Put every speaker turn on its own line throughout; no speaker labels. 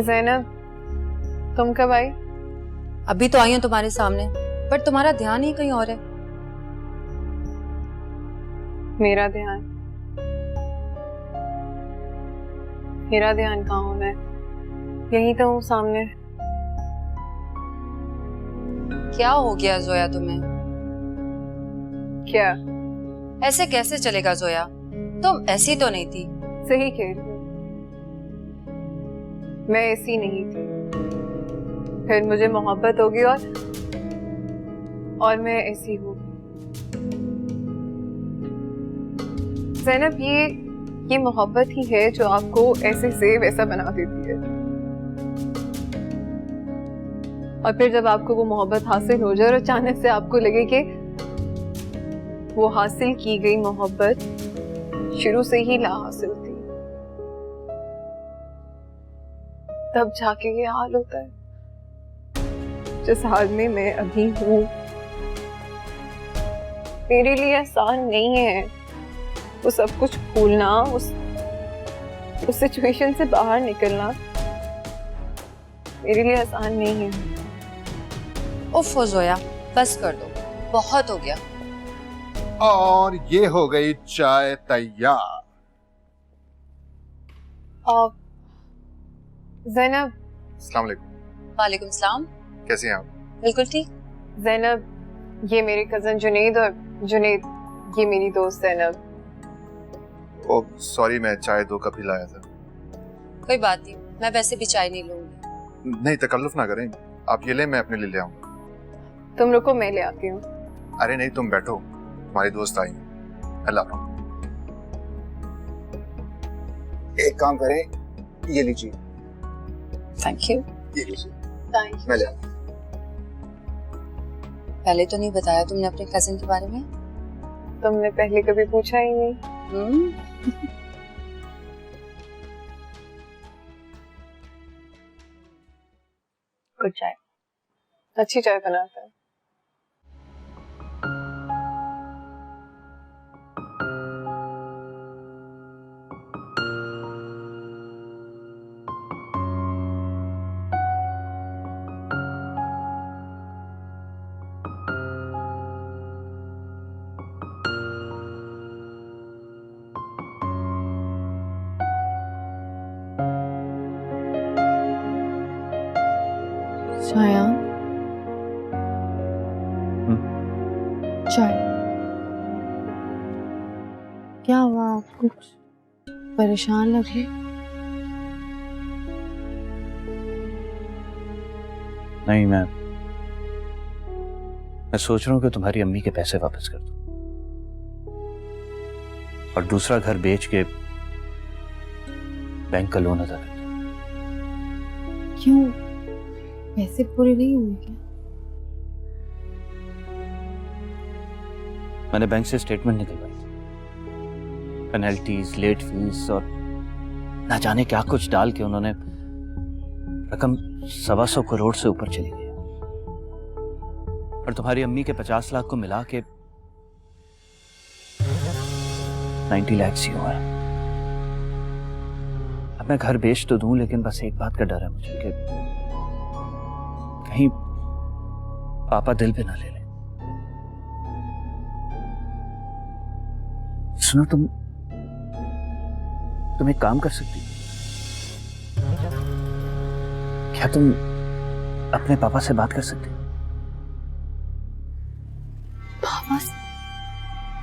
ज़ैनब, तुम कब आई?
अभी तो आई हूं तुम्हारे सामने, पर तुम्हारा ध्यान ही कहीं और है।
मेरा ध्यान कहाँ होना है? यही तो हूँ सामने।
क्या हो गया जोया तुम्हें?
क्या?
ऐसे कैसे चलेगा जोया? तुम ऐसी तो नहीं थी।
सही कह रही हो, मैं ऐसी नहीं थी। फिर मुझे मोहब्बत होगी और मैं ऐसी हूँ। ज़ैनब, ये मोहब्बत ही है जो आपको ऐसे से वैसा बना देती है। और फिर जब आपको वो मोहब्बत हासिल हो जाए और अचानक से आपको लगे कि वो हासिल की गई मोहब्बत शुरू से ही ला हासिल थी, तब जाके ये हाल होता है जिस हाल में मैं अभी हूँ। मेरे लिए आसान नहीं है वो सब कुछ भूलना, उस सिचुएशन से बाहर निकलना मेरे लिए आसान नहीं है।
उफ जोया, बस कर दो, बहुत हो गया।
और ये हो गई चाय तैयार।
ज़ैनब।
अस्सलाम वालेकुम।
वालेकुम सलाम।
कैसी हैं आप?
बिल्कुल ठीक।
ज़ैनब, ये मेरे कजन जुनैद और जुनैद ये मेरी दोस्त ज़ैनब।
ओह सॉरी, मैं चाय 2 कप ही लाया था।
कोई बात नहीं, मैं वैसे भी चाय नहीं लूंगी।
नहीं, तकल्लुफ ना करें, आप ये लें, मैं अपने लिए ले आऊंगा।
तुम रुको, मैं ले आती हूँ।
अरे नहीं, तुम बैठो, तुम्हारी दोस्त आई है। अल्लाह। एक काम करें, ये लीजिए।
Thank you.
ये लीजिए।
Thank you.
मैं ले आता हूं।
पहले तो नहीं बताया तुमने अपने कजिन के बारे में।
तुमने पहले कभी पूछा ही नहीं। गुड चाय, अच्छी चाय बनाता है।
छाया, चाय। क्या हुआ आपको? कुछ परेशान लगे?
नहीं, मैं सोच रहा हूँ कि तुम्हारी अम्मी के पैसे वापस कर दूं और दूसरा घर बेच के बैंक का लोन अदा कर दूं।
क्यों? पैसे पूरे नहीं हुए क्या?
मैंने बैंक से स्टेटमेंट निकलवाई थी, पेनल्टीज, लेट फीस और ना जाने क्या कुछ डाल के उन्होंने रकम 125 करोड़ से ऊपर चली गई और तुम्हारी अम्मी के 50 लाख को मिला के 90 लाख ही हुआ है। अब मैं घर बेच तो दूं, लेकिन बस एक बात का डर है मुझे कि कहीं पापा दिल पे ना ले लें। सुनो, तुम एक काम कर सकती हो क्या? तुम अपने पापा से बात कर सकती हो?
पापा से?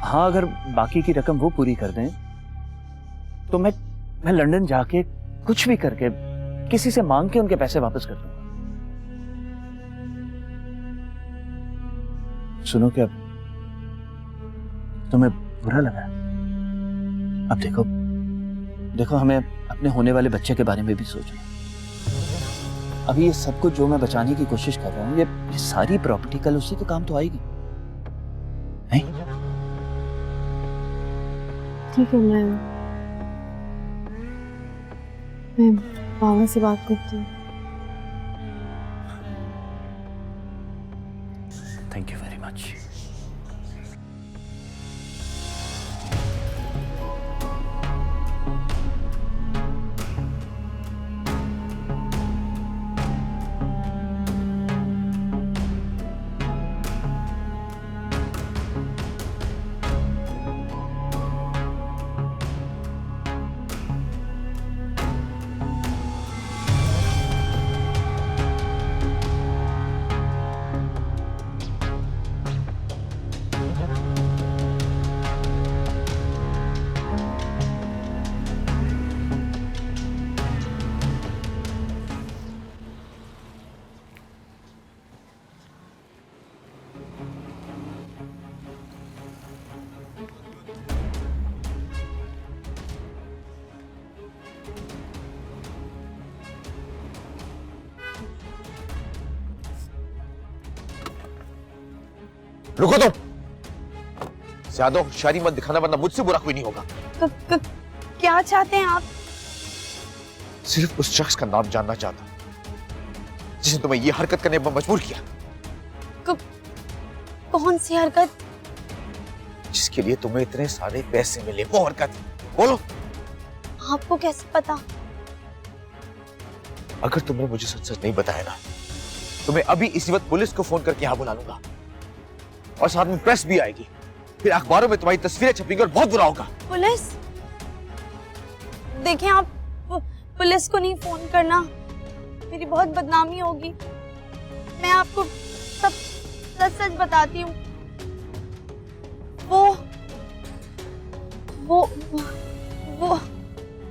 हाँ, अगर बाकी की रकम वो पूरी कर दें तो मैं लंदन जाके कुछ भी करके किसी से मांग के उनके पैसे वापस कर दूंगा। सुनो क्या तुम्हें बुरा लगा? अब देखो देखो, हमें अपने होने वाले बच्चे के बारे में भी सोचना। अभी ये सब कुछ जो मैं बचाने की कोशिश कर रहा हूँ, ये सारी प्रॉपर्टी कल उसी के काम तो आएगी नहीं?
ठीक है, मैं बाबा से बात करती हूँ।
Thank you very much.
रुको तुम, ज्यादा होशियारी मत दिखाना वरना मुझसे बुरा कोई नहीं होगा।
क्या चाहते हैं आप?
सिर्फ उस शख्स का नाम जानना चाहता जिसने तुम्हें ये हरकत करने पर मजबूर किया।
कौन सी हरकत?
जिसके लिए तुम्हें इतने सारे पैसे मिले, वो हरकत बोलो।
आपको कैसे पता?
अगर तुमने मुझे सच सच नहीं बताया ना, तो मैं अभी इसी वक्त पुलिस को फोन करके यहाँ बुला लूंगा और साथ में प्रेस भी आएगी। फिर अखबारों में तुम्हारी तस्वीरें छपेंगी और बहुत बुरा होगा।
पुलिस? देखें, आप पुलिस को नहीं फोन करना, मेरी बहुत बदनामी होगी। मैं आपको सब सच सच बताती हूँ। वो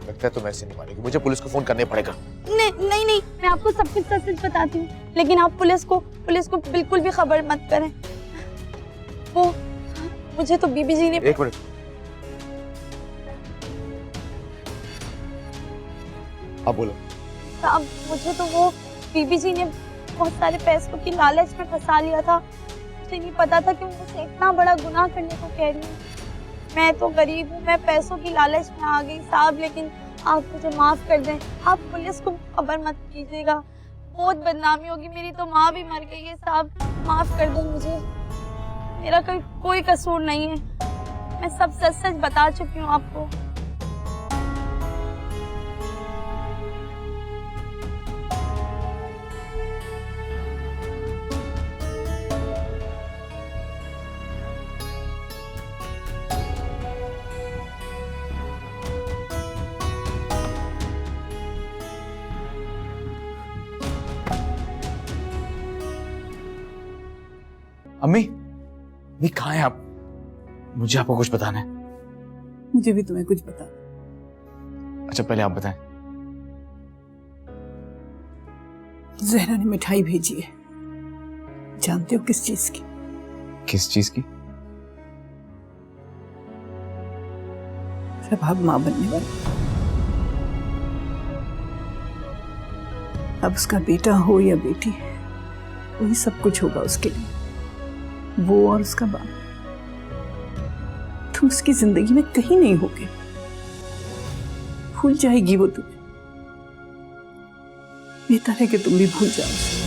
लगता है तुम ऐसे नहीं मानेगी, मुझे पुलिस को फोन करने पड़ेगा।
नहीं, मैं आपको सब कुछ सच सच बताती हूँ, लेकिन आप पुलिस को बिल्कुल भी खबर मत करें। वो मुझे तो बीबी जी ने।
एक मिनट, अब बोलो।
साहब, मुझे तो वो बीबी जी ने बहुत सारे पैसों की लालच में फंसा लिया था। मुझे नहीं पता था कि वो मुझसे इतना बड़ा गुनाह करने को कह रही है। मैं तो गरीब हूँ, मैं पैसों की लालच में आ गई साहब, लेकिन आप मुझे माफ कर दें। आप पुलिस को खबर मत कीजिएगा, बहुत बदनामी होगी। मेरी तो माँ भी मर गई है साहब, माफ कर दें मुझे। मेरा कोई कसूर नहीं है, मैं सब सच सच बता चुकी हूँ आपको।
अम्मी, अम्मी कहाँ है आप? मुझे आपको कुछ बताना है।
मुझे भी तुम्हें कुछ बता।
अच्छा पहले आप बताएं।
जहरा ने मिठाई भेजी है, जानते हो किस चीज की?
किस चीज की?
प्रभाव मां बनने वाली। अब उसका बेटा हो या बेटी, वही सब कुछ होगा उसके लिए, वो और उसका बाप। तुम उसकी जिंदगी में कहीं नहीं होगे, भूल जाएगी वो तुम्हें। बेहतर है कि तुम भी भूल जाओ उसे।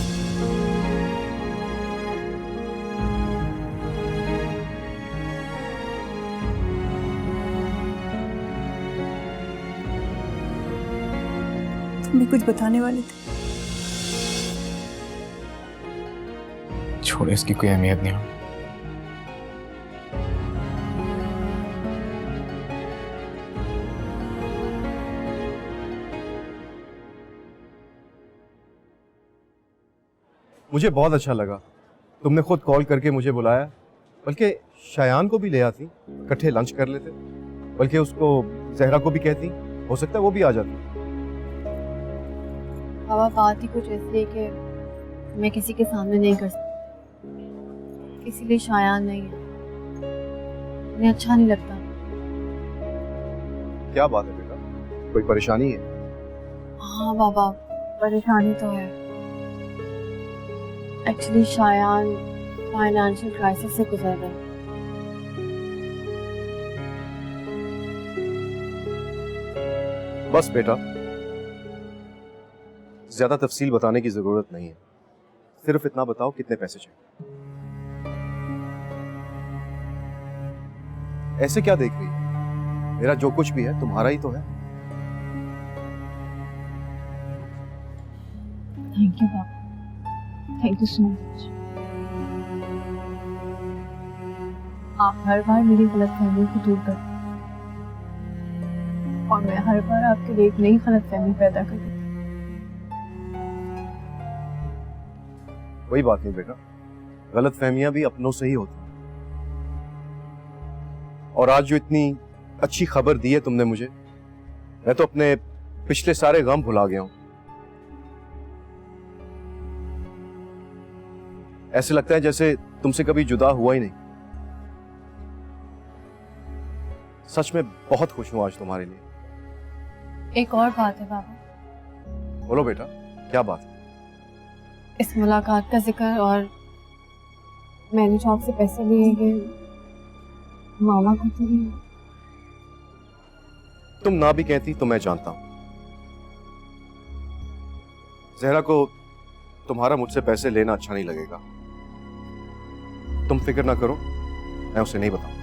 तुम भी कुछ बताने वाले थे।
छोड़ो, इसकी कोई अहमियत नहीं हो।
मुझे बहुत अच्छा लगा तुमने खुद कॉल करके मुझे बुलाया, बल्कि शायान को भी ले आती, इकट्ठे लंच कर लेते, बल्कि उसको जहरा को भी कहती, हो सकता है वो भी आ जाती।
बाबा, बात ही कुछ ऐसी है कि मैं किसी के सामने नहीं कर सकती। इसीलिए शायान नहीं है। मुझे अच्छा नहीं लगता।
क्या बात है बेटा, कोई परेशानी है?
हाँ बाबा, परेशानी तो है। एक्चुअली शायान फाइनेंशियल क्राइसिस से गुजर रहे हैं।
बस बेटा, ज्यादा तफसील बताने की जरूरत नहीं है, सिर्फ इतना बताओ कितने पैसे चाहिए। ऐसे क्या देख रही है? मेरा जो कुछ भी है तुम्हारा ही तो है।
Thank you Baba, thank you so much. आप हर बार मेरी गलतफहमी को दूर करते हैं और मैं हर बार आपके लिए एक नई गलतफहमी पैदा करती हूँ।
कोई बात नहीं बेटा, गलतफहमियां भी अपनों से ही होती हैं। और आज जो इतनी अच्छी खबर दी है तुमने मुझे, मैं तो अपने पिछले सारे गम भुला गया हूं। ऐसे लगता है जैसे तुमसे कभी जुदा हुआ ही नहीं। सच में बहुत खुश हूं आज तुम्हारे लिए।
एक और बात है बाबा।
बोलो बेटा, क्या बात है?
इस मुलाकात का जिक्र और मैंने जो आपसे पैसे लिए ये मामा को तो नहीं।
तुम ना भी कहती तो मैं जानता हूं। जहरा को तुम्हारा मुझसे पैसे लेना अच्छा नहीं लगेगा। तुम फिक्र ना करो, मैं उसे नहीं बताऊं।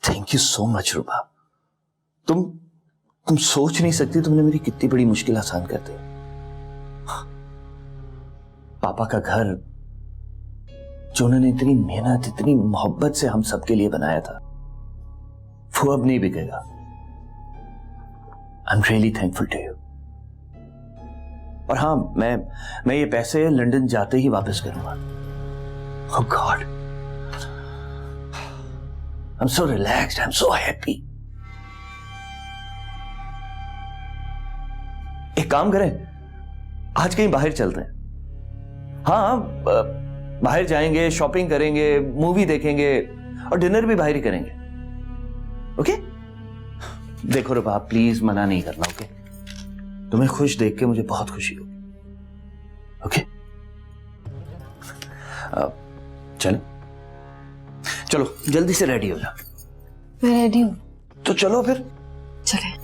Thank you so much रूबा। तुम सोच नहीं सकती तुमने मेरी कितनी बड़ी मुश्किल आसान कर दी। पापा का घर जो उन्होंने इतनी मेहनत इतनी मोहब्बत से हम सबके लिए बनाया था, वो अब नहीं बिकेगा। I am really thankful to you. और हाँ, मैं ये पैसे लंदन जाते ही वापस करूंगा। ओह God, I'm so relaxed. I'm so happy. एक काम करें, आज कहीं बाहर चलते हैं। हाँ, बाहर जाएंगे, शॉपिंग करेंगे, मूवी देखेंगे और डिनर भी बाहर ही करेंगे। ओके? देखो रूबा, प्लीज मना नहीं करना। ओके? तुम्हें खुश देख के मुझे बहुत खुशी होगी। ओके? चलो चलो जल्दी से रेडी हो जा।
मैं रेडी हूँ।
तो चलो फिर।
चले।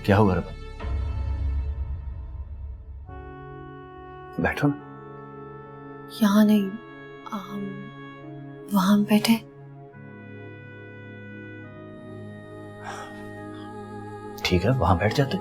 क्या हुआ रूबा? बैठो।
यहाँ नहीं, वहां बैठे।
ठीक है, वहां बैठ जाते।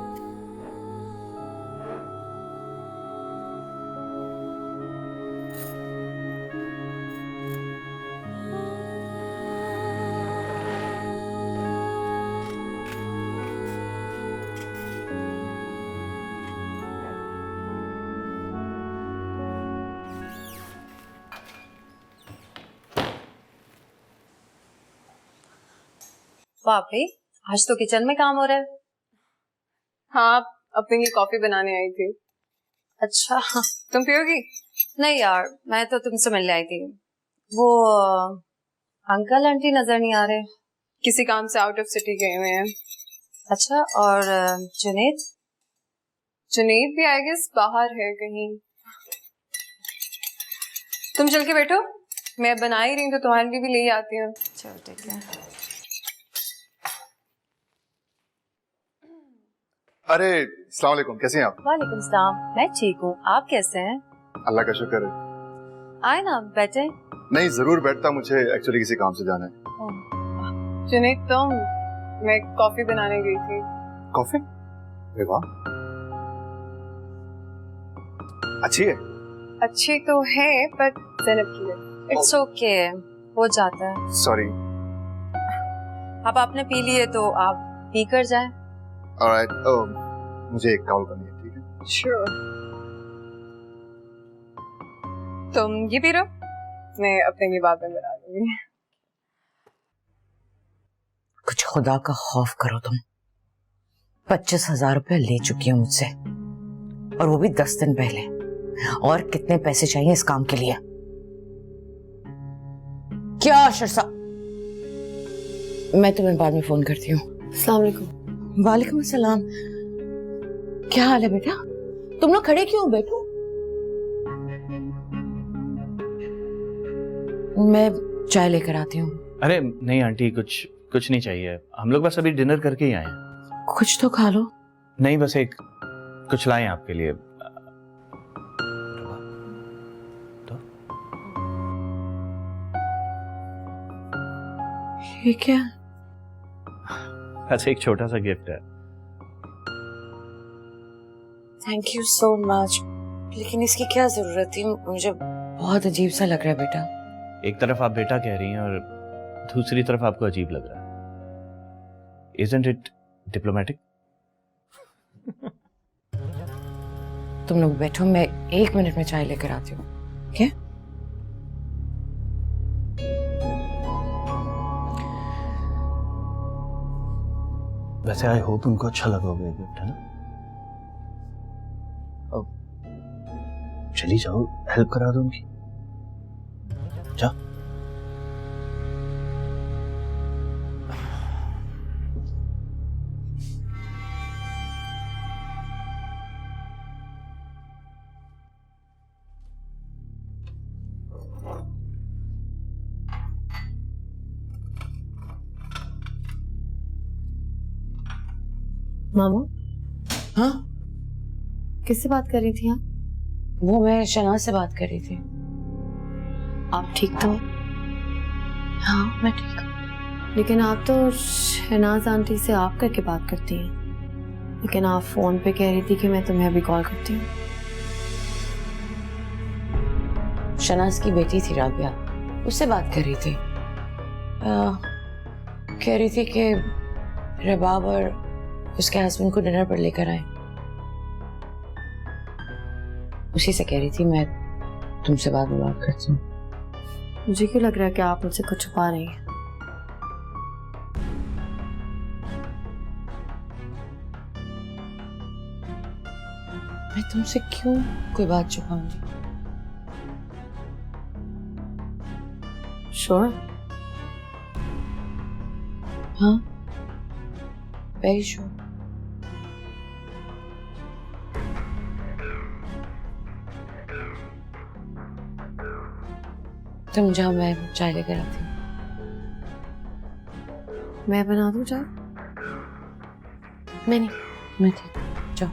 वापी, आज तो किचन में काम हो रहा है।
हाँ, अपने लिए कॉफी बनाने आई थी।
अच्छा,
तुम पियोगी?
नहीं यार, मैं तो तुमसे मिलने आई थी। वो अंकल आंटी नजर नहीं आ रहे।
किसी काम से आउट ऑफ सिटी गए हुए हैं।
अच्छा, और जुनेद?
जुनेद भी आई गेस बाहर है कहीं। तुम चल के बैठो, मैं बना ही रही हूँ तो तुम्हारे लिए भी ले आती हूँ।
चलो ठीक है।
अरे अस्सलाम वालेकुम, कैसे हैं आप?
वालेकुम सलाम, मैं ठीक हूँ। आप कैसे हैं?
अल्लाह का शुक्र है।
आए ना, बैठे।
नहीं, जरूर बैठता, मुझे एक्चुअली किसी काम से जाना है।
जुनैद, तो मैं कॉफी बनाने गई थी।
कॉफी? अरे वाह, अच्छी है।
अच्छी तो है पर ज़ैनब की है।
इट्स ओके, हो जाता है।
सॉरी।
अब आपने पी लिए तो आप पी कर जाए।
ऑलराइट, मुझे एक कॉल करनी है, ठीक है?
श्योर। तुम ये पी लो, मैं अपने लिए बाद में बना लूंगी।
कुछ खुदा का खौफ करो तुम। 25,000 रुपए ले चुकी हूं मुझसे, और वो भी 10 दिन पहले। और कितने पैसे चाहिए इस काम के लिए? क्या शर्सा, मैं तुम्हें बाद में फोन करती हूँ।
अस्सलाम वालेकुम।
वालेकुम अस्सलाम। क्या हाल है बेटा? तुम लोग खड़े क्यों? बैठो, मैं चाय लेकर आती हूँ।
अरे नहीं आंटी, कुछ नहीं चाहिए, हम लोग बस अभी डिनर करके ही आए हैं।
कुछ तो खा लो।
नहीं, बस एक कुछ लाए आपके लिए। तो
ये क्या?
बस एक छोटा सा गिफ्ट है।
थैंक यू सो मच, लेकिन इसकी क्या जरूरत थी? मुझे बहुत अजीब सा लग रहा है बेटा।
एक तरफ आप बेटा कह रही हैं और दूसरी तरफ आपको अजीब लग रहा है। Isn't it diplomatic?
तुम लोग बैठो, मैं 1 मिनट में चाय लेकर आती हूँ। क्या?
वैसे आई होप उनको अच्छा लगा होगा ये गिफ्ट, है ना? अब चली जाओ, हेल्प करा दो उनकी। जा।
मामू,
हाँ,
किससे बात कर रही थी आप?
वो मैं शनाज से बात कर रही थी।
आप ठीक तो?
हाँ, मैं ठीक हूँ।
लेकिन आप तो शहनाज आंटी से आप करके बात करती हैं। लेकिन आप फोन पे कह रही थी कि मैं तुम्हें अभी कॉल करती हूँ।
शनाज की बेटी थी राबिया, उससे बात कर रही थी। कह रही थी कि रबाब और उसके हस्बैंड को डिनर पर लेकर आए। उसी से कह रही थी मैं तुमसे बाद में बात करती हूँ।
मुझे क्यों लग रहा है कि आप मुझसे कुछ छुपा रही हैं?
मैं तुमसे क्यों कोई बात छुपाऊंगी?
श्योर?
हाँ, वेरी श्योर। तुम जाओ, मैं चाय लेकर आती हूँ।
मैं बना दूँ चाय?
नहीं, मैं ठीक हूँ, जाओ।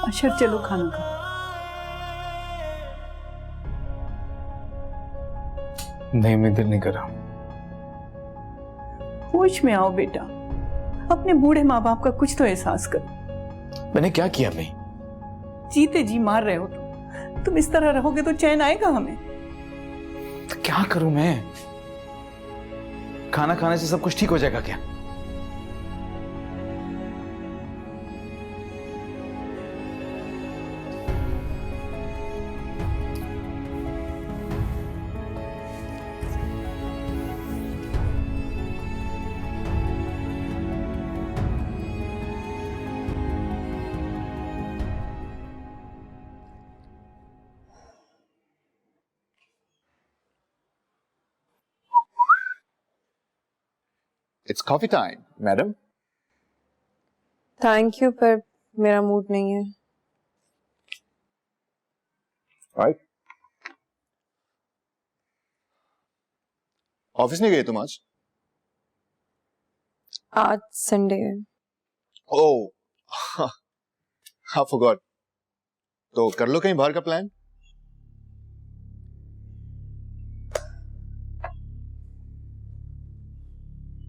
अच्छा चलो खाना खा।
नहीं, मैं दिल नहीं कर रहा।
होश में आओ बेटा, अपने बूढ़े माँ बाप का कुछ तो एहसास करो।
मैंने क्या किया? मैं
जीते जी मार रहे हो तुम इस तरह रहोगे तो चैन आएगा हमें?
तो क्या करूं मैं? खाना खाने से सब कुछ ठीक हो जाएगा क्या?
It's coffee time madam.
Thank you, पर मेरा मूड नहीं है।
राइट। ऑफिस नहीं गए तुम आज?
आज संडे है।
ओह हाँ फॉरगॉट। तो कर लो कहीं बाहर का प्लान।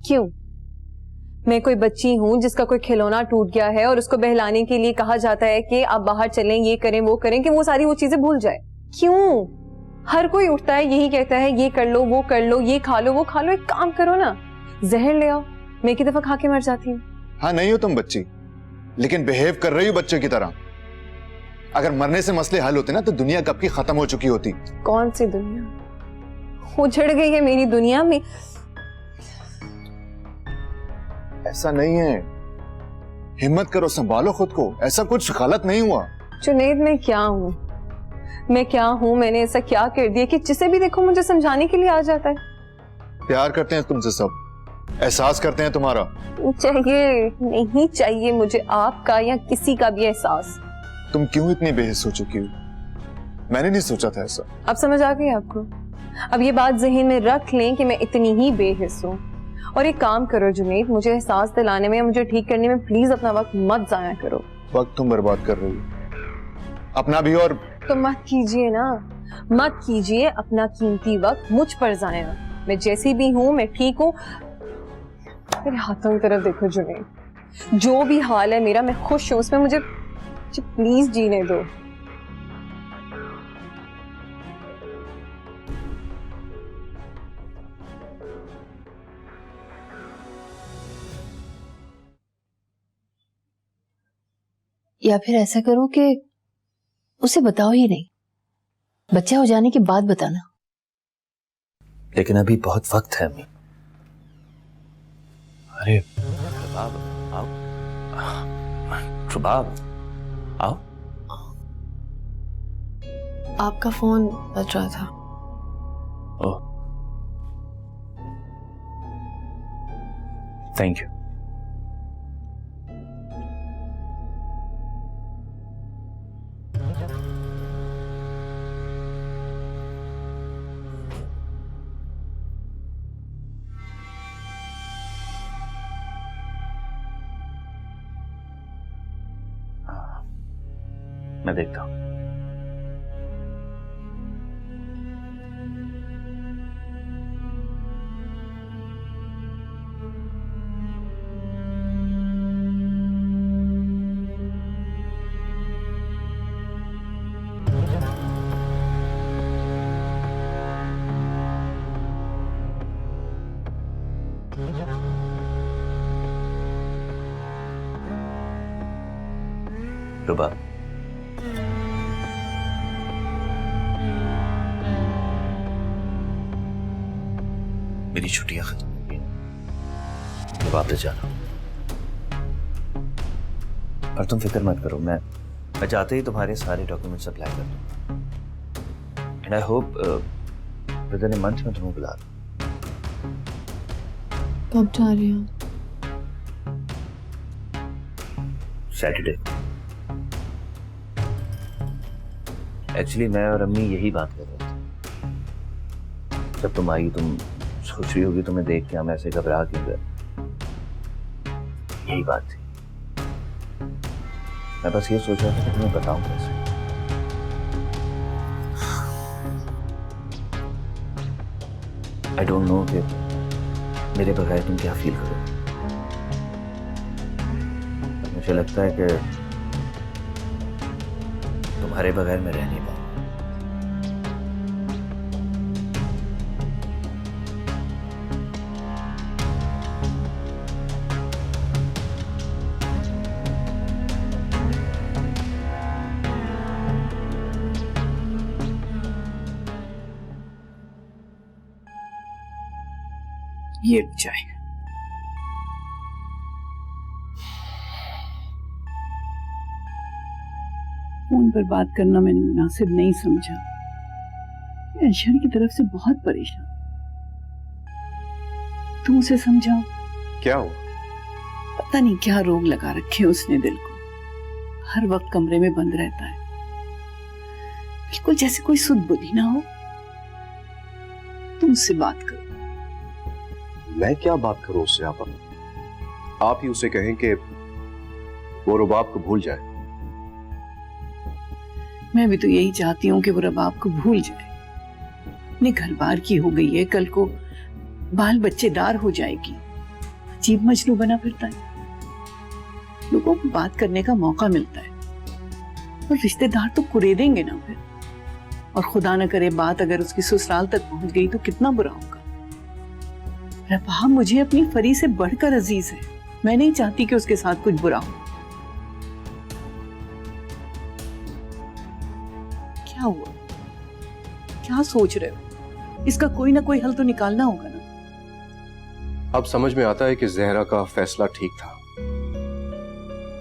क्यों? मैं कोई बच्ची हूं जिसका कोई खिलौना टूट गया है और उसको बहलाने के लिए कहा जाता है कि आप बाहर चलें, ये करें वो करें, कि वो सारी वो चीजें भूल जाए? क्यों? हर कोई उठता है यही कहता है ये कर लो वो कर लो, ये खा लो वो खा लो। एक काम करो ना, जहर ले आओ, मैं एक ही दफा खा के मर जाती हूँ।
हाँ नहीं हो तुम बच्ची, लेकिन बिहेव कर रही हो बच्चों की तरह। अगर मरने से मसले हल होते ना तो दुनिया कब की खत्म हो चुकी होती।
कौन सी दुनिया? उजड़ गई है मेरी दुनिया में।
ऐसा नहीं है, हिम्मत करो, संभालो खुद को, ऐसा कुछ गलत नहीं हुआ।
जुनैद मैं क्या हूँ? मैं क्या हूँ? मैंने ऐसा क्या कर दिया कि जिसे भी देखो मुझे समझाने के लिए आ जाता है?
प्यार करते हैं तुमसे सब, एहसास करते हैं तुम्हारा।
चाहिए नहीं चाहिए मुझे आपका या किसी का भी एहसास।
तुम क्यों इतनी बेहिस हो चुकी हो? मैंने नहीं सोचा था ऐसा।
अब समझ आ गई आपको? अब ये बात ज़हन में रख लें कि मैं इतनी ही बेहिस हूँ। और एक काम करो जुनैद, मुझे एहसास दिलाने में या मुझे ठीक करने में प्लीज अपना वक्त मत जाया करो।
वक्त तुम बर्बाद कर रही हो, अपना भी और।
तो मत कीजिए ना, मत कीजिए अपना कीमती वक्त मुझ पर जाया। मैं जैसी भी हूँ, मैं ठीक हूँ। मेरे हाथों की तरफ देखो जुनैद, जो भी हाल है मेरा, मैं खुश हूँ उसमें। मुझे प्लीज जीने दो।
या फिर ऐसा करो कि उसे बताओ ही नहीं, बच्चा हो जाने के बाद बताना।
लेकिन अभी बहुत वक्त है अम्मी। अरे रुबाब आओ, रुबाब आओ।
आपका फोन बज रहा था।
Oh thank you. मैं देखता हूं। रुबा, मेरी छुट्टियां खत्म हो गई, मैं वापस जाना। और तुम फिक्र मत करो, मैं जाते ही तुम्हारे सारे डॉक्यूमेंट्स अप्लाई कर दूंगा। And I hope with in a month में तुम्हें बुला दूं।
कब जा रहे हो?
सैटरडे। एक्चुअली मैं और अम्मी यही बात कर रहे थे। जब तुम आई, तुम सोच रही होगी तुम्हें देख के हम ऐसे घबरा क्यों गए। यही बात थी। मैं बस ये सोच रहा था कि तुम्हें बताऊं कैसे। आई डोंट नो कि मेरे बगैर तुम क्या फील करोगे। मुझे लगता है कि तुम्हारे बगैर मैं रह नहीं पाऊंगा।
ये चाय। फोन पर बात करना मैंने मुनासिब नहीं समझा। मैं अशहर की तरफ से बहुत परेशान। तुम उसे समझाओ,
क्या हुआ?
पता नहीं क्या रोग लगा रखे उसने दिल को, हर वक्त कमरे में बंद रहता है, बिल्कुल जैसे कोई सुध बुद्धि ना हो। तुम उससे बात करो।
मैं क्या बात करूं उससे आपा? आप ही उसे कहें कि वो रुबाब को भूल जाए।
मैं भी तो यही चाहती हूँ कि वो रबाब को भूल जाए। अपने घर बार की हो गई है, कल को बाल बच्चेदार हो जाएगी, अजीब मजनू बना फिरता है। लोगों को बात करने का मौका मिलता है और रिश्तेदार तो कुरेदेंगे ना फिर। और खुदा न करे बात अगर उसकी ससुराल तक पहुंच गई तो कितना बुरा होगा। रबाब मुझे अपनी फरी से बढ़कर अजीज है, मैं नहीं चाहती कि उसके साथ कुछ बुरा हो। क्या हुआ? क्या सोच रहे हो? इसका कोई ना कोई हल तो निकालना होगा ना।
अब समझ में आता है कि जहरा का फैसला ठीक था,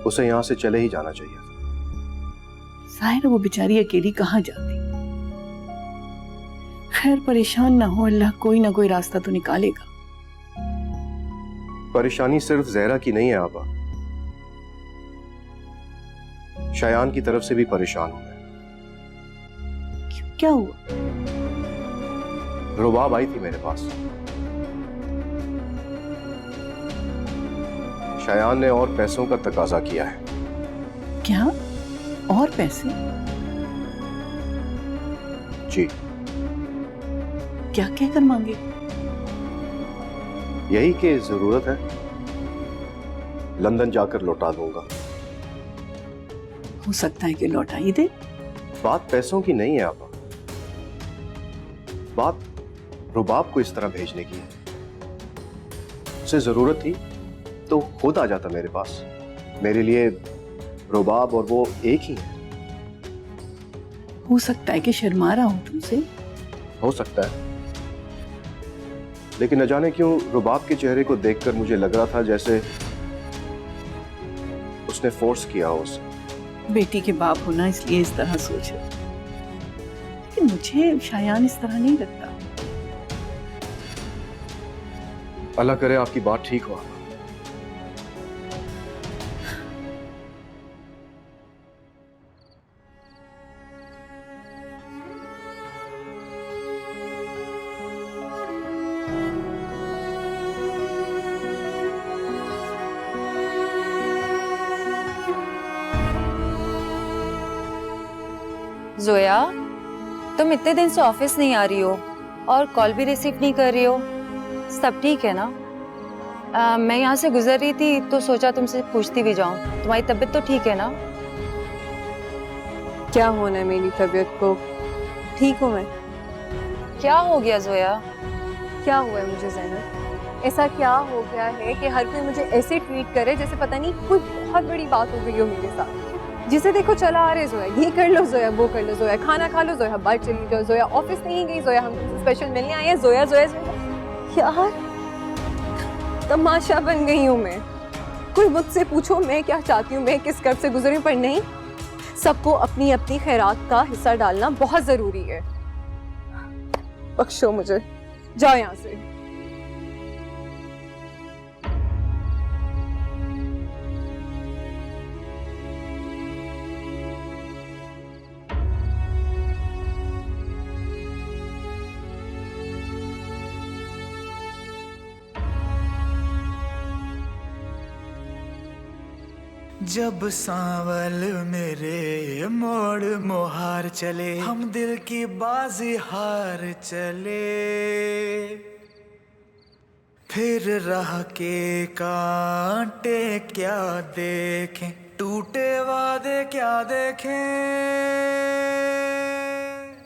उसे यहां से चले ही जाना चाहिए था।
जाहिर है वो बेचारी अकेली कहाँ जाती। खैर परेशान ना हो, अल्लाह कोई ना कोई रास्ता तो निकालेगा।
परेशानी सिर्फ जहरा की नहीं है आपा, शयान की तरफ से भी परेशान हूं मैं।
क्या हुआ?
रुबाब आई थी मेरे पास। शयान ने और पैसों का तकाजा किया है।
क्या? और पैसे?
जी।
क्या कहकर मांगे?
यही कि जरूरत है, लंदन जाकर लौटा दूंगा।
हो सकता है कि लौटा ही दे।
बात पैसों की नहीं है आपा, बात रुबाब को इस तरह भेजने की है। उसे जरूरत थी तो खुद आ जाता मेरे पास। मेरे लिए रुबाब और वो एक ही है।
हो सकता है कि शर्मा रहा हूं तुमसे।
हो सकता है, लेकिन न जाने क्यों रुबाब के चेहरे को देखकर मुझे लग रहा था जैसे उसने फोर्स किया हो उसे।
बेटी के बाप होना इसलिए इस तरह सोच रहे, लेकिन मुझे शायान इस तरह नहीं लगता।
अल्लाह करे आपकी बात ठीक हो।
जोया, तुम इतने दिन से ऑफिस नहीं आ रही हो और कॉल भी रिसीव नहीं कर रही हो। सब ठीक है ना? मैं यहाँ से गुजर रही थी तो सोचा तुमसे पूछती भी जाऊं। तुम्हारी तबीयत तो ठीक है ना?
क्या होना है मेरी तबीयत को? ठीक हूँ मैं।
क्या हो गया जोया?
क्या हुआ है मुझे ज़ैनब? ऐसा क्या हो गया है कि हर कोई मुझे ऐसे ट्रीट करे जैसे पता नहीं कोई बहुत बड़ी बात हो गई हो मेरे साथ। जिसे देखो चला आ रहे, जोया ये कर लो, जोया वो कर लो, जोया खाना खा लो, जोया बाहर चली जाओ, जोया ऑफिस नहीं गई, जोया हम तुमसे स्पेशल मिलने आए हैं, जोया जोया जोया। यार तमाशा बन गई हूँ मैं। कोई मुझसे पूछो मैं क्या चाहती हूँ, मैं किस कर्ब से गुजरी, पर नहीं, सबको अपनी अपनी खैरात का हिस्सा डालना बहुत जरूरी है। बख्शो मुझे, जाओ यहाँ से।
जब सांवल मेरे मोड़ मोहार चले, हम दिल की बाजी हार चले, फिर राह के कांटे क्या देखें, टूटे वादे क्या देखें।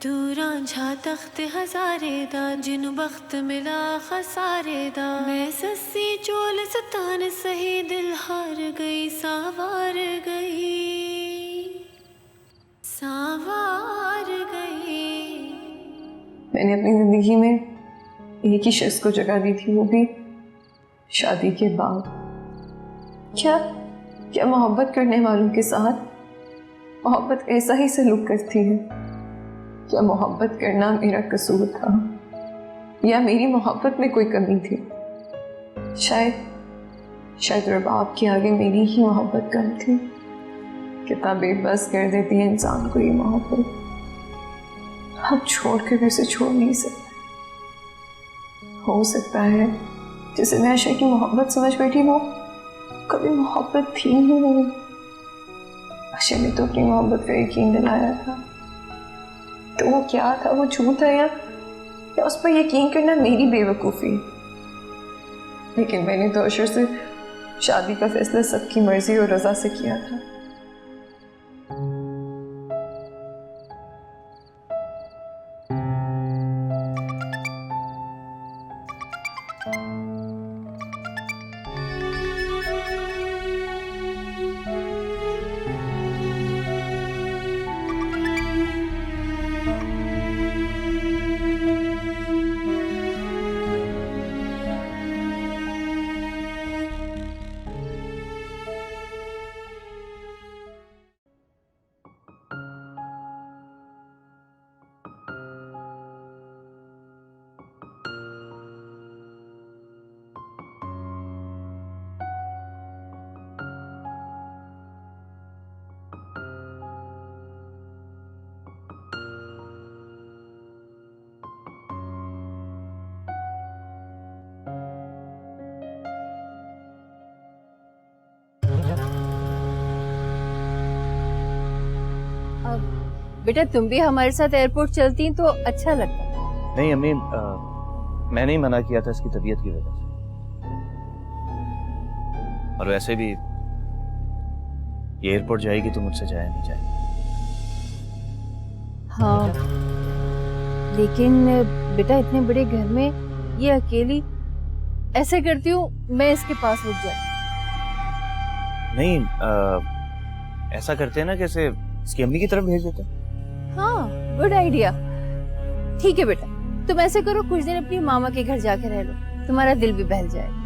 तू रांझा तख्त हजारे दा, जिन बख्त मिला खसारे दा, मैं सस्सी चोल सतान सही दिल हार गई, सावार गई, सावार गई।
मैंने अपनी जिंदगी में एक ही शख्स को जगह दी थी, वो भी शादी के बाद। क्या मोहब्बत करने वालों के साथ मोहब्बत ऐसा ही सलूक करती है? क्या मोहब्बत करना मेरा कसूर था या मेरी मोहब्बत में कोई कमी थी? शायद रबाब के आगे मेरी ही मोहब्बत कम थी। कितना बेबस कर देती है इंसान को ये मोहब्बत। अब छोड़ कर वैसे छोड़ नहीं सकते। हो सकता है जिसे मैं आशा की मोहब्बत समझ बैठी वो कभी मोहब्बत थी ही नहीं। आशा ने तो अपनी मोहब्बत का यकीन दिलाया था, तो वो क्या था? वो झूठ है या उस पर यकीन करना मेरी बेवकूफ़ी? लेकिन मैंने तो अशर से शादी का फैसला सबकी मर्जी और रजा से किया था।
बेटा तुम भी हमारे साथ एयरपोर्ट चलती तो अच्छा लगता।
नहीं अम्मी, मैंने ही मना किया था इसकी तबीयत की वजह से। और वैसे भी ये एयरपोर्ट जाएगी तो मुझसे जाया नहीं जाएगा।
हाँ लेकिन बेटा इतने बड़े घर में ये अकेली, ऐसे करती हूँ मैं इसके पास रुक जाती।
नहीं ऐसा करते हैं ना, कैसे इसकी अम्मी की तरफ भेज देते हैं।
हाँ गुड आइडिया। ठीक है बेटा, तुम ऐसे करो कुछ दिन अपनी मामा के घर जाके रह लो, तुम्हारा दिल भी बहल जाएगा।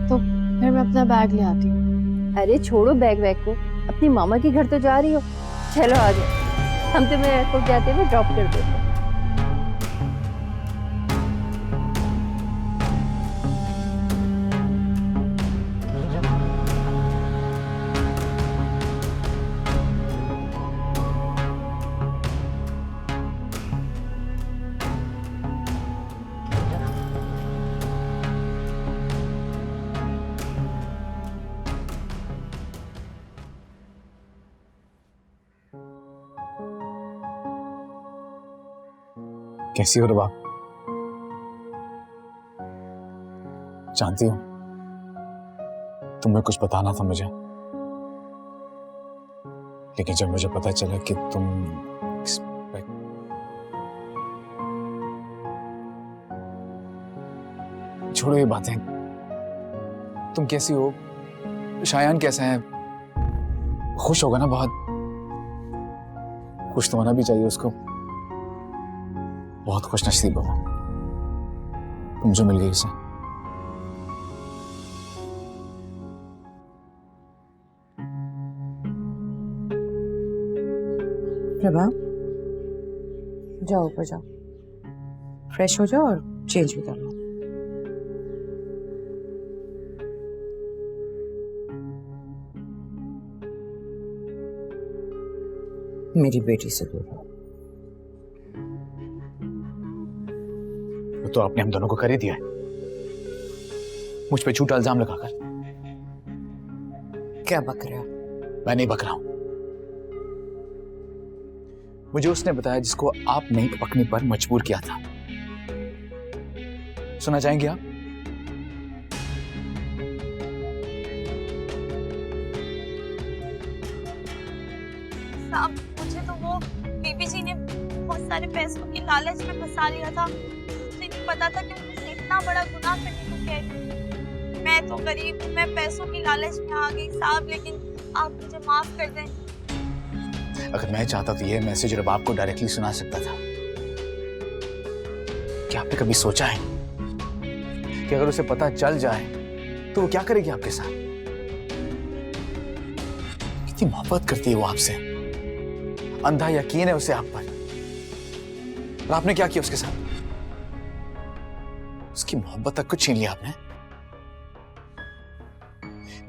तो फिर मैं अपना बैग ले आती हूँ।
अरे छोड़ो बैग वैग को, अपनी मामा के घर तो जा रही हो, चलो आ जाओ, हम तुम्हें एयरपोर्ट जाते हुए ड्रॉप कर देते हैं।
कैसी हो रबाब? जानती हो तुम्हें कुछ बताना था मुझे, लेकिन जब मुझे पता चला कि तुम छोड़ो ये बातें। तुम कैसी हो? शायान कैसा है? खुश होगा ना बहुत? खुश तो होना भी चाहिए उसको। बहुत खुश नसीब हो तुम जो मिल गई उसे।
प्रभा जाओ ऊपर जाओ, फ्रेश हो जाओ और चेंज भी कर लो। मेरी बेटी से दूर हो।
तो आपने हम दोनों को कर ही दिया है, मुझ पे झूठा इल्जाम लगाकर।
क्या बक रहे हो?
मैं नहीं बक रहा हूं। मुझे उसने बताया जिसको आपने पकने पर मजबूर किया था। सुना चाहेंगे आप?
साहब मुझे तो वो बीबी जी ने बहुत सारे पैसों की लालच में फंसा लिया था। मुझे नहीं पता था कि वो मुझसे इतना बड़ा गुनाह करने को कह रही है। मैं तो गरीब हूँ, मैं पैसों की लालच में आ गई साहब, लेकिन आप मुझे माफ कर दें।
अगर मैं चाहता तो यह मैसेज रबाब को डायरेक्टली सुना सकता था। क्या आपने कभी सोचा है कि अगर उसे पता चल जाए तो वो क्या करेगी आपके साथ? कितनी मोहब्बत करती है वो आपसे, अंधा यकीन है उसे आप पर। और आपने क्या किया उसके साथ? उसकी मोहब्बत तक को छीन लिया आपने,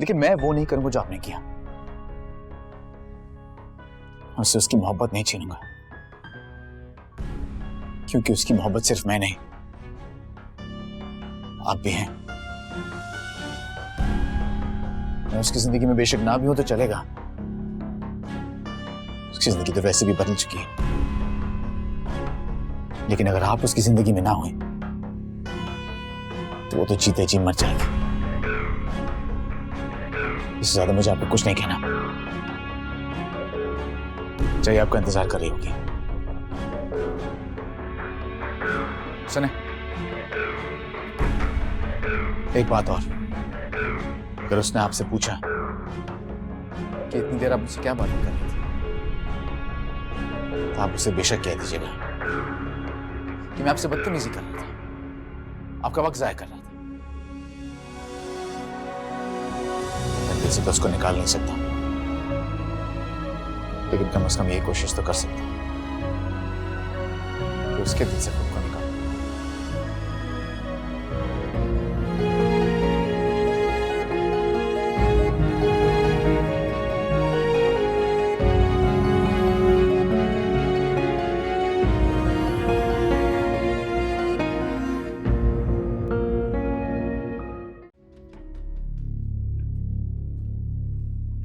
लेकिन मैं वो नहीं करूंगा जो आपने किया। उससे उसकी मोहब्बत नहीं छीनूंगा, क्योंकि उसकी मोहब्बत सिर्फ मैं नहीं, आप भी हैं। मैं उसकी जिंदगी में बेशक ना भी हूं तो चलेगा, उसकी जिंदगी तो वैसे भी बदल चुकी है। लेकिन अगर आप उसकी जिंदगी में ना हुए तो वो तो जीते जी मर जाएगी। इससे ज्यादा मुझे आपको कुछ नहीं कहना, चाहिए आपका इंतजार कर रही होगी। सुने, एक बात और, अगर उसने आपसे पूछा कि इतनी देर आप मुझसे क्या बात कर रही थी, तो आप उसे बेशक कह दीजिएगा कि मैं आपसे बदतमीजी कर रहा था, आपका वक्त जाया कर रहा था। मैं दिल से तो उसको निकाल नहीं सकता, लेकिन कम से कम ये कोशिश तो कर सकता हूं कि उसके दिल से खुद को निकाल।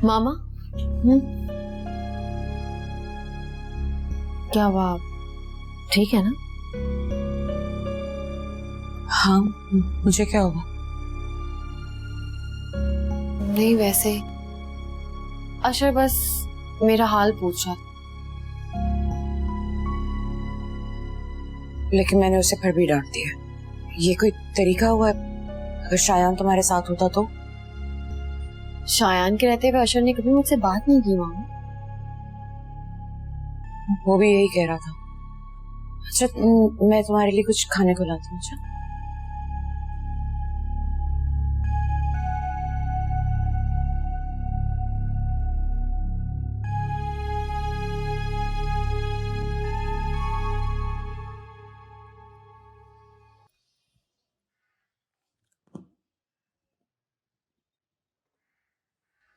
मामा, क्या हुआ? ठीक है ना?
हाँ, मुझे क्या हुआ?
नहीं, वैसे अशर बस मेरा हाल पूछा।
लेकिन मैंने उसे फिर भी डांट दिया। ये कोई तरीका हुआ? अगर शायान तुम्हारे साथ होता तो?
शायान के रहते हुए अशर ने कभी मुझसे बात नहीं की मामा।
वो भी यही कह रहा था। अच्छा, मैं तुम्हारे लिए कुछ खाने को लाती हूँ। अच्छा,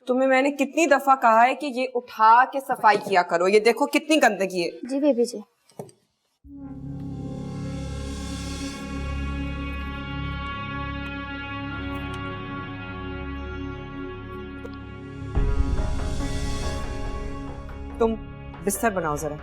तुम्हें मैंने कितनी दफा कहा है कि ये उठा के सफाई किया करो। ये देखो कितनी गंदगी है।
जी बेबी जी।
तुम बिस्तर बनाओ जरा।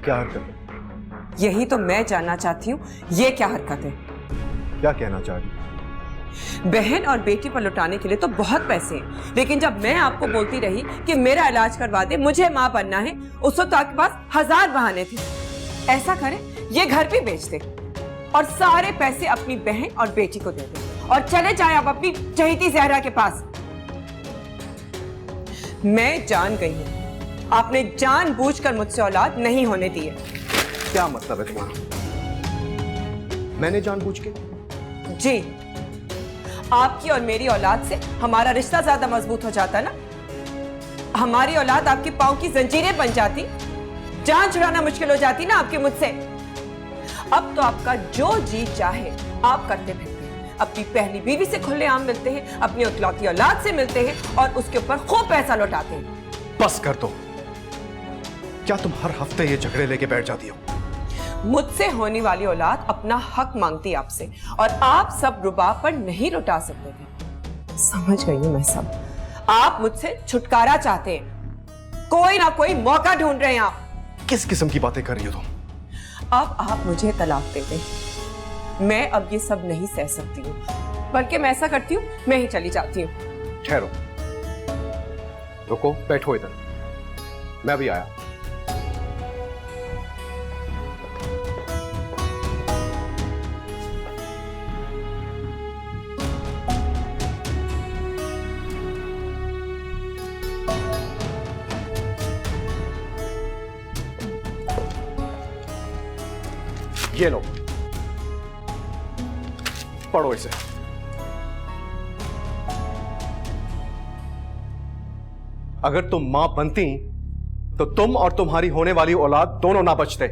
क्या हरकत है?
यही तो मैं जानना चाहती हूँ, ये क्या हरकत है?
क्या कहना चाह रही?
बहन और बेटी पर लुटाने के लिए तो बहुत पैसे हैं, लेकिन जब मैं आपको बोलती रही कि मेरा इलाज करवा दे, मुझे माँ बनना है, उस वक्त आपके पास 1000 बहाने थे। ऐसा करें, ये घर भी बेच दे और सारे पैसे अपनी बहन और बेटी को दे दे और चले जाए आप अपनी चहेती ज़हरा के पास। मैं जान गई हूँ, आपने जानबूझकर मुझसे औलाद नहीं होने दी है।
क्या मतलब है तुम्हारा? मैंने जानबूझ के?
जी, आपकी और मेरी औलाद से हमारा रिश्ता ज्यादा मजबूत हो जाता ना। हमारी औलाद आपके पांव की जंजीरें बन जाती, जान छुड़ाना मुश्किल हो जाती ना आपके मुझसे। अब तो आपका जो जी चाहे आप करते फिरते हैं, अपनी पहली बीवी से खुलेआम मिलते हैं, अपनी इकलौती औलाद से मिलते हैं और उसके ऊपर खूब पैसा लौटाते हैं।
बस कर दो। क्या तुम हर हफ्ते ये झगड़े लेके बैठ जाती हो?
मुझसे होने वाली औलाद अपना हक मांगती आपसे और आप सब रुबाब पर नहीं लुटा सकते थे। समझ गई हूं मैं सब। आप मुझसे छुटकारा चाहते हैं, कोई ना कोई मौका ढूंढ रहे हैं आप।
किस किस्म की बातें कर रही हो तुम?
अब आप मुझे तलाक दे दें, मैं अब ये सब नहीं सह सकती हूँ, बल्कि मैं ऐसा करती हूँ, मैं ही चली जाती हूँ।
ठहरो, रुको, बैठो इधर, मैं भी आया। ये लो, पढ़ो इसे। अगर तुम मां बनती तो तुम और तुम्हारी होने वाली औलाद दोनों ना बचते।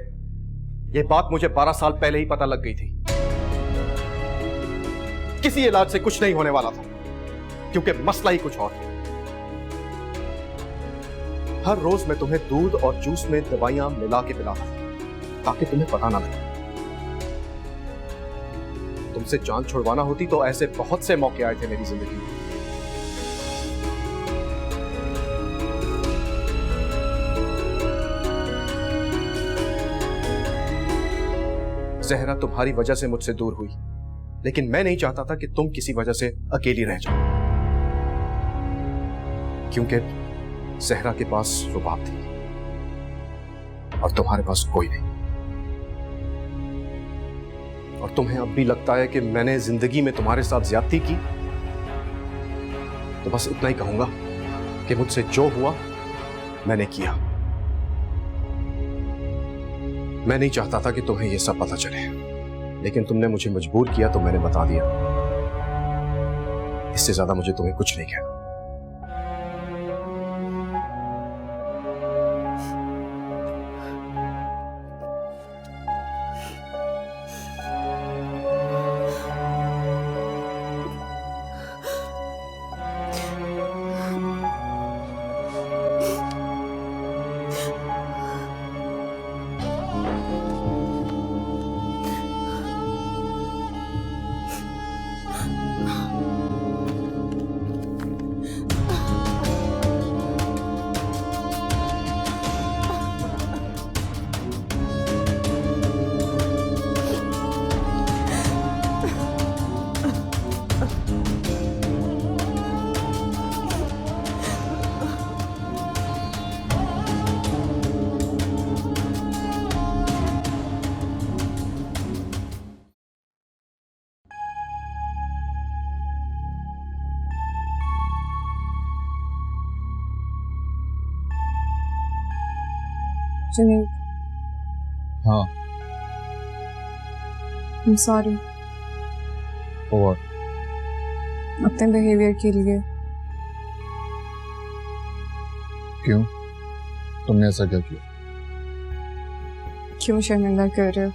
यह बात मुझे 12 साल पहले ही पता लग गई थी। किसी इलाज से कुछ नहीं होने वाला था, क्योंकि मसला ही कुछ और था। हर रोज मैं तुम्हें दूध और जूस में दवाइयां मिला के पिलाता था, ताकि तुम्हें पता ना लगे। तुमसे जान छुड़वाना होती तो ऐसे बहुत से मौके आए थे मेरी जिंदगी में। जहरा तुम्हारी वजह से मुझसे दूर हुई, लेकिन मैं नहीं चाहता था कि तुम किसी वजह से अकेली रह जाओ, क्योंकि जहरा के पास रुबाब थी और तुम्हारे पास कोई नहीं। और तुम्हें अब भी लगता है कि मैंने जिंदगी में तुम्हारे साथ ज्यादती की, तो बस इतना ही कहूंगा कि मुझसे जो हुआ मैंने किया। मैं नहीं चाहता था कि तुम्हें यह सब पता चले, लेकिन तुमने मुझे मजबूर किया तो मैंने बता दिया। इससे ज्यादा मुझे तुम्हें कुछ नहीं कहना।
जुनैद,
हाँ,
I'm sorry
और
अपने बिहेवियर के लिए।
क्यों? तुमने ऐसा क्या किया?
क्यों शर्मिंदा कर रहे हो?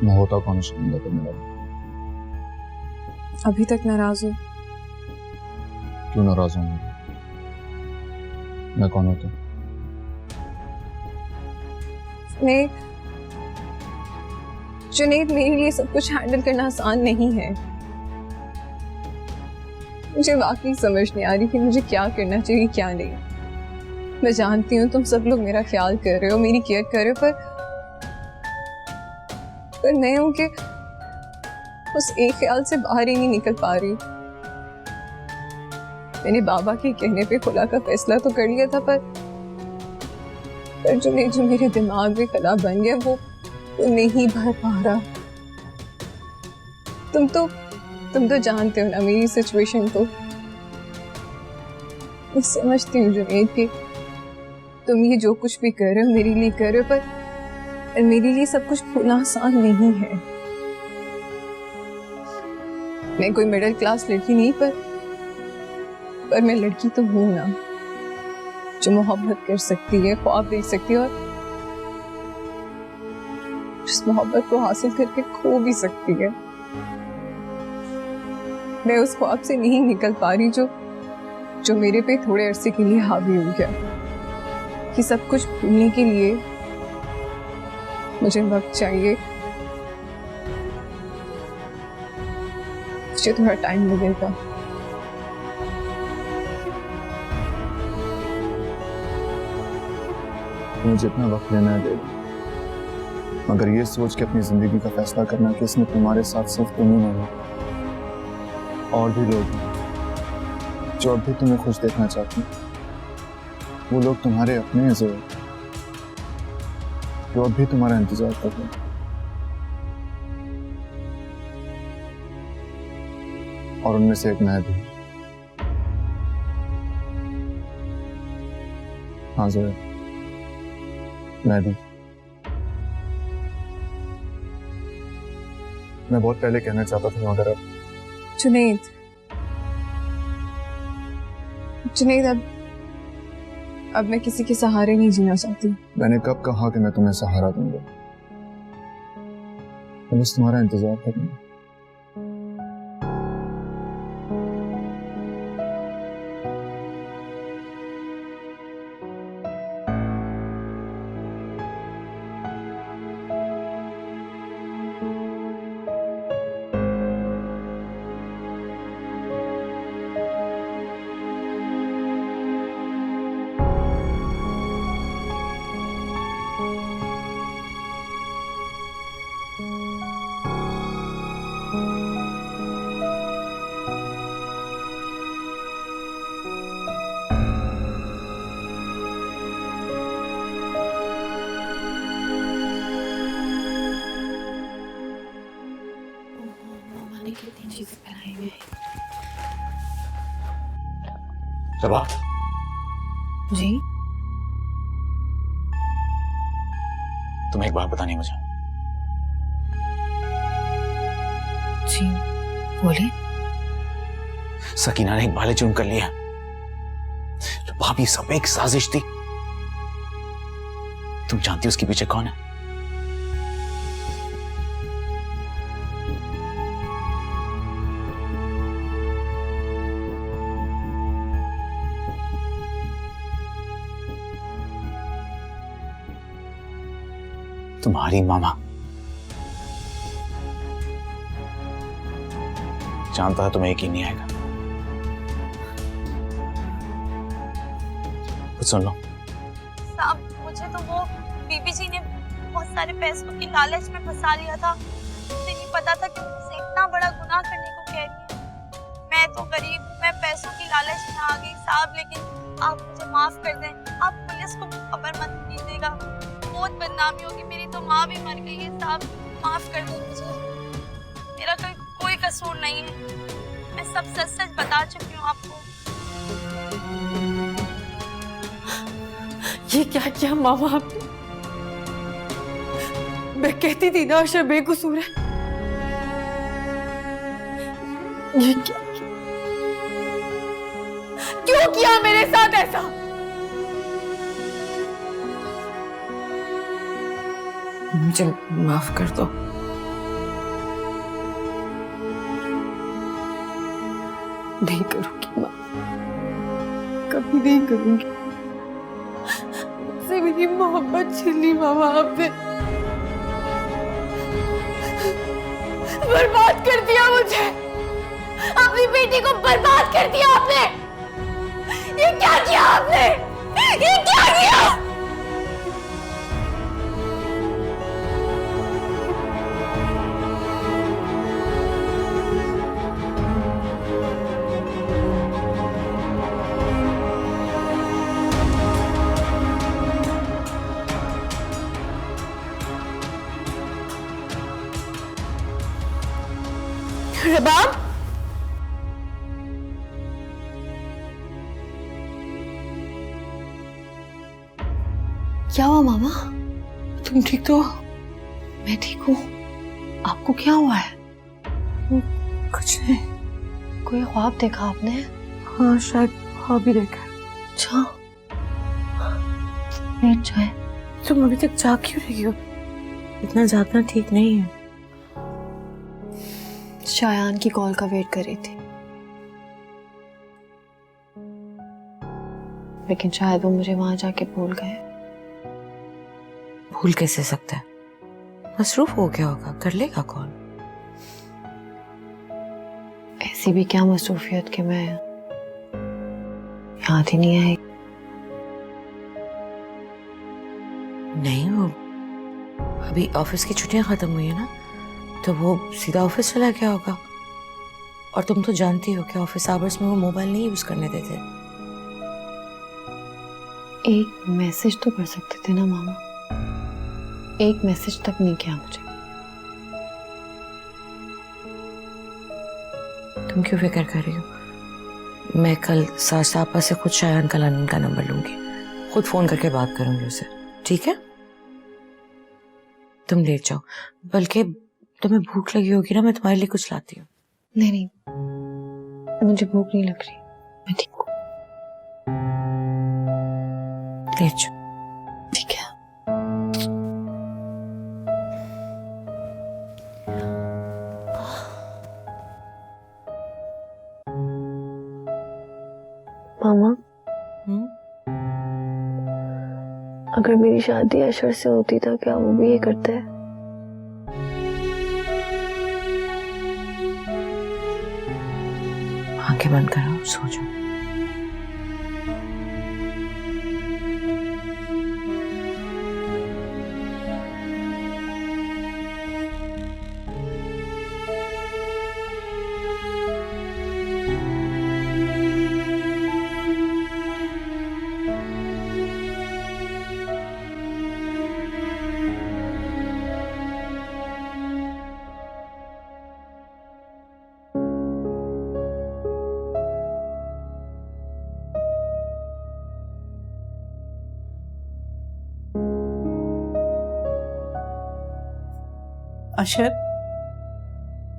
मैं होता कौन शर्मिंदा करने वाला?
अभी तक नाराज हो?
क्यों नाराज हूँ? मैं कौन होता?
जुनैद, मेरे लिए सब कुछ हैंडल करना आसान नहीं है। मुझे वाकई समझ नहीं आ रही कि मुझे क्या करना चाहिए क्या नहीं। मैं जानती हूँ तुम सब लोग मेरा ख्याल कर रहे हो, मेरी केयर कर रहे हो, पर मैं हूँ कि उस एक ख्याल से बाहर ही नहीं निकल पा रही। मैंने बाबा के कहने पे खुला का फैसला तो कर लिया था, पर जो मेरे दिमाग में कला बन गया वो नहीं भर पा रहा। तुम तो जानते हो ना मेरी सिचुएशन को। मैं समझती हूँ जुनैद कि तुम ये जो कुछ भी कर रहे हो मेरे लिए कर रहे हो, पर मेरे लिए सब कुछ भूलना आसान नहीं है। मैं कोई मिडिल क्लास लड़की नहीं, पर मैं लड़की तो हूं ना, जो मोहब्बत कर सकती है, ख्वाब देख सकती है और जिस मोहब्बत को हासिल करके खो भी सकती है। मैं उस ख्वाब से नहीं निकल पा रही जो मेरे पे थोड़े अरसे के लिए हावी हो गया। कि सब कुछ भूलने के लिए मुझे वक्त चाहिए, मुझे थोड़ा टाइम लगेगा।
तुम्हें जितना वक्त लेना है दे दो, मगर ये सोच के अपनी जिंदगी का फैसला करना कि इसमें तुम्हारे साथ सिर्फ तुम ही नहीं, और भी लोग हैं जो अब भी तुम्हें खुश देखना चाहते हैं। वो लोग तुम्हारे अपने हैं जो अब भी तुम्हारा इंतजार कर रहे हैं। और उनमें से एक मैं भी। हाँ जोया, मैं भी। मैं बहुत पहले कहना चाहता था मगर अब
जुनैद, अब मैं किसी के सहारे नहीं जीना चाहती।
मैंने कब कहा कि मैं तुम्हें सहारा दूंगा? मैं बस तुम्हारा इंतजार करूंगा।
कितनी चीजें बनाई हुई
सबा,
जी।
तुम्हें एक बात बतानी है मुझे।
जी बोले।
सकीना ने एक बाले चुन कर लिया। तो भाभी सब एक साजिश थी। तुम जानती हो उसके पीछे कौन है? तुम्हारी मामा। जानता था तुम्हें यकीन नहीं आएगा। कुछ सुन लो।
साहब, मुझे तो वो बीबी जी ने बहुत सारे पैसों की लालच में फंसा लिया था। मुझे नहीं पता था कि मुझसे इतना बड़ा गुनाह करने को कह रही है। मैं तो गरीब हूँ, मैं पैसों की लालच में आ गई साहब, लेकिन आप मुझे माफ कर दें। आप पुलिस को खबर मत कीजिएगा, बहुत बदनामी होगी। मेरी तो माँ भी मर गई है साहब, माफ कर दो मुझे। मेरा कोई कसूर नहीं है, मैं सब सच सच बता चुकी हूँ आपको।
ये क्या किया मामा आपने? मैं कहती थी ना आशा बेकसूर है। ये क्या किया? क्यों किया मेरे साथ ऐसा?
मुझे माफ कर दो।
नहीं करूंगी माँ, कभी नहीं करूंगी। मुझसे मेरी मोहब्बत छीन ली मामा आपने। बर्बाद कर दिया मुझे, अपनी बेटी को बर्बाद कर दिया आपने। ये क्या किया आपने? ये क्या किया? रबाब, क्या हुआ मामा? तुम ठीक तो? मैं ठीक हूँ। आपको क्या हुआ है?
कुछ नहीं।
कोई ख्वाब देखा आपने?
हाँ, शायद ख्वाब ही देखा।
अच्छा, लेट जाए।
तुम अभी तक जाग क्यों रही हो? इतना जागना ठीक नहीं है।
शायान की कॉल का वेट कर रही थी, लेकिन शायद वो मुझे वहां जाके भूल गए।
भूल कैसे सकता है? मसरूफ हो गया होगा, कर लेगा कॉल।
ऐसी भी क्या मसरूफियत कि मैं याद ही नहीं आई।
नहीं, वो अभी ऑफिस की छुट्टियां खत्म हुई है ना, तो वो सीधा ऑफिस चला गया होगा। और तुम तो जानती हो कि ऑफिस आवर्स में वो मोबाइल नहीं यूज करने देते।
एक मैसेज तो कर सकते थे ना मामा, एक मैसेज तक नहीं किया मुझे।
तुम क्यों फिक्र कर रही हो? मैं कल सापा से खुद शायान कलानन का नंबर लूंगी, खुद फोन करके बात करूंगी उसे, ठीक है? तुम लेट जाओ, बल्कि तुम्हें भूख लगी होगी ना, मैं तुम्हारे लिए कुछ लाती हूँ।
नहीं नहीं, मुझे भूख नहीं लग रही, मैं ठीक हूँ।
लेट जाओ।
ठीक है। मामा, अगर मेरी शादी अशर से होती तो क्या वो भी ये करता है?
आंखें बंद करो, सो जाओ।
अशर,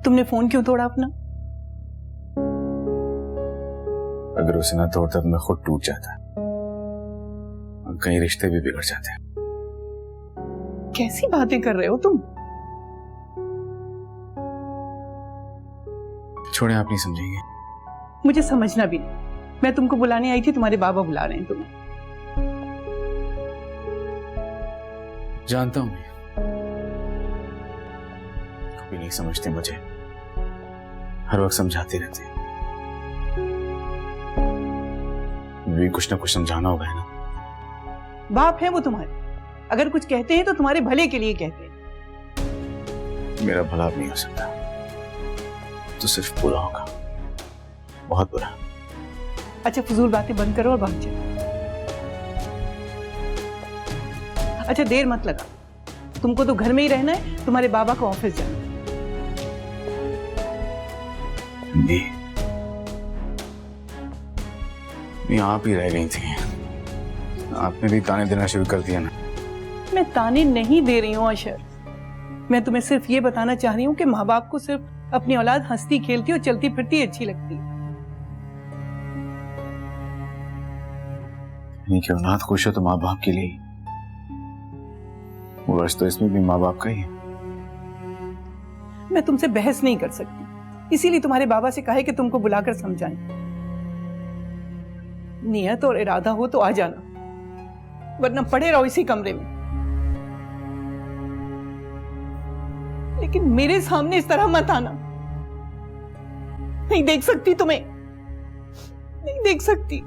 तुमने फोन क्यों तोड़ा अपना?
अगर उसे ना तोड़ता तो मैं खुद टूट जाता और कई रिश्ते भी बिगड़ जाते।
कैसी बातें कर रहे हो तुम?
छोड़े, आप नहीं समझेंगे।
मुझे समझना भी नहीं। मैं तुमको बुलाने आई थी, तुम्हारे बाबा बुला रहे हैं तुम्हें।
जानता हूं मैं, कभी नहीं समझते मुझे, हर वक्त समझाते रहते। भी कुछ ना कुछ समझाना होगा है ना।
बाप है वो तुम्हारे, अगर कुछ कहते हैं तो तुम्हारे भले के लिए कहते हैं।
मेरा भला अब नहीं हो सकता, तो सिर्फ बुरा होगा, बहुत बुरा।
अच्छा, फजूल बातें बंद करो और भाग जाओ। अच्छा, देर मत लगा, तुमको तो घर में ही रहना है, तुम्हारे बाबा को ऑफिस जाना।
नहीं, आप ही रह गई थी, आपने भी ताने देना शुरू कर दिया ना।
मैं ताने नहीं दे रही हूँ अशर, मैं तुम्हें सिर्फ ये बताना चाह रही हूँ कि माँ बाप को सिर्फ अपनी औलाद हंसती खेलती और चलती फिरती अच्छी लगती है।
कि औलाद खुश हो तो माँ बाप के लिए, वर्ष तो इसमें भी माँ बाप का ही है।
मैं तुमसे बहस नहीं कर सकती, इसीलिए तुम्हारे बाबा से कहा है कि तुमको बुलाकर समझाएं। नियत और इरादा हो तो आ जाना, वरना पड़े रहो इसी कमरे में। लेकिन मेरे सामने इस तरह मत आना, नहीं देख सकती तुम्हें, नहीं देख सकती।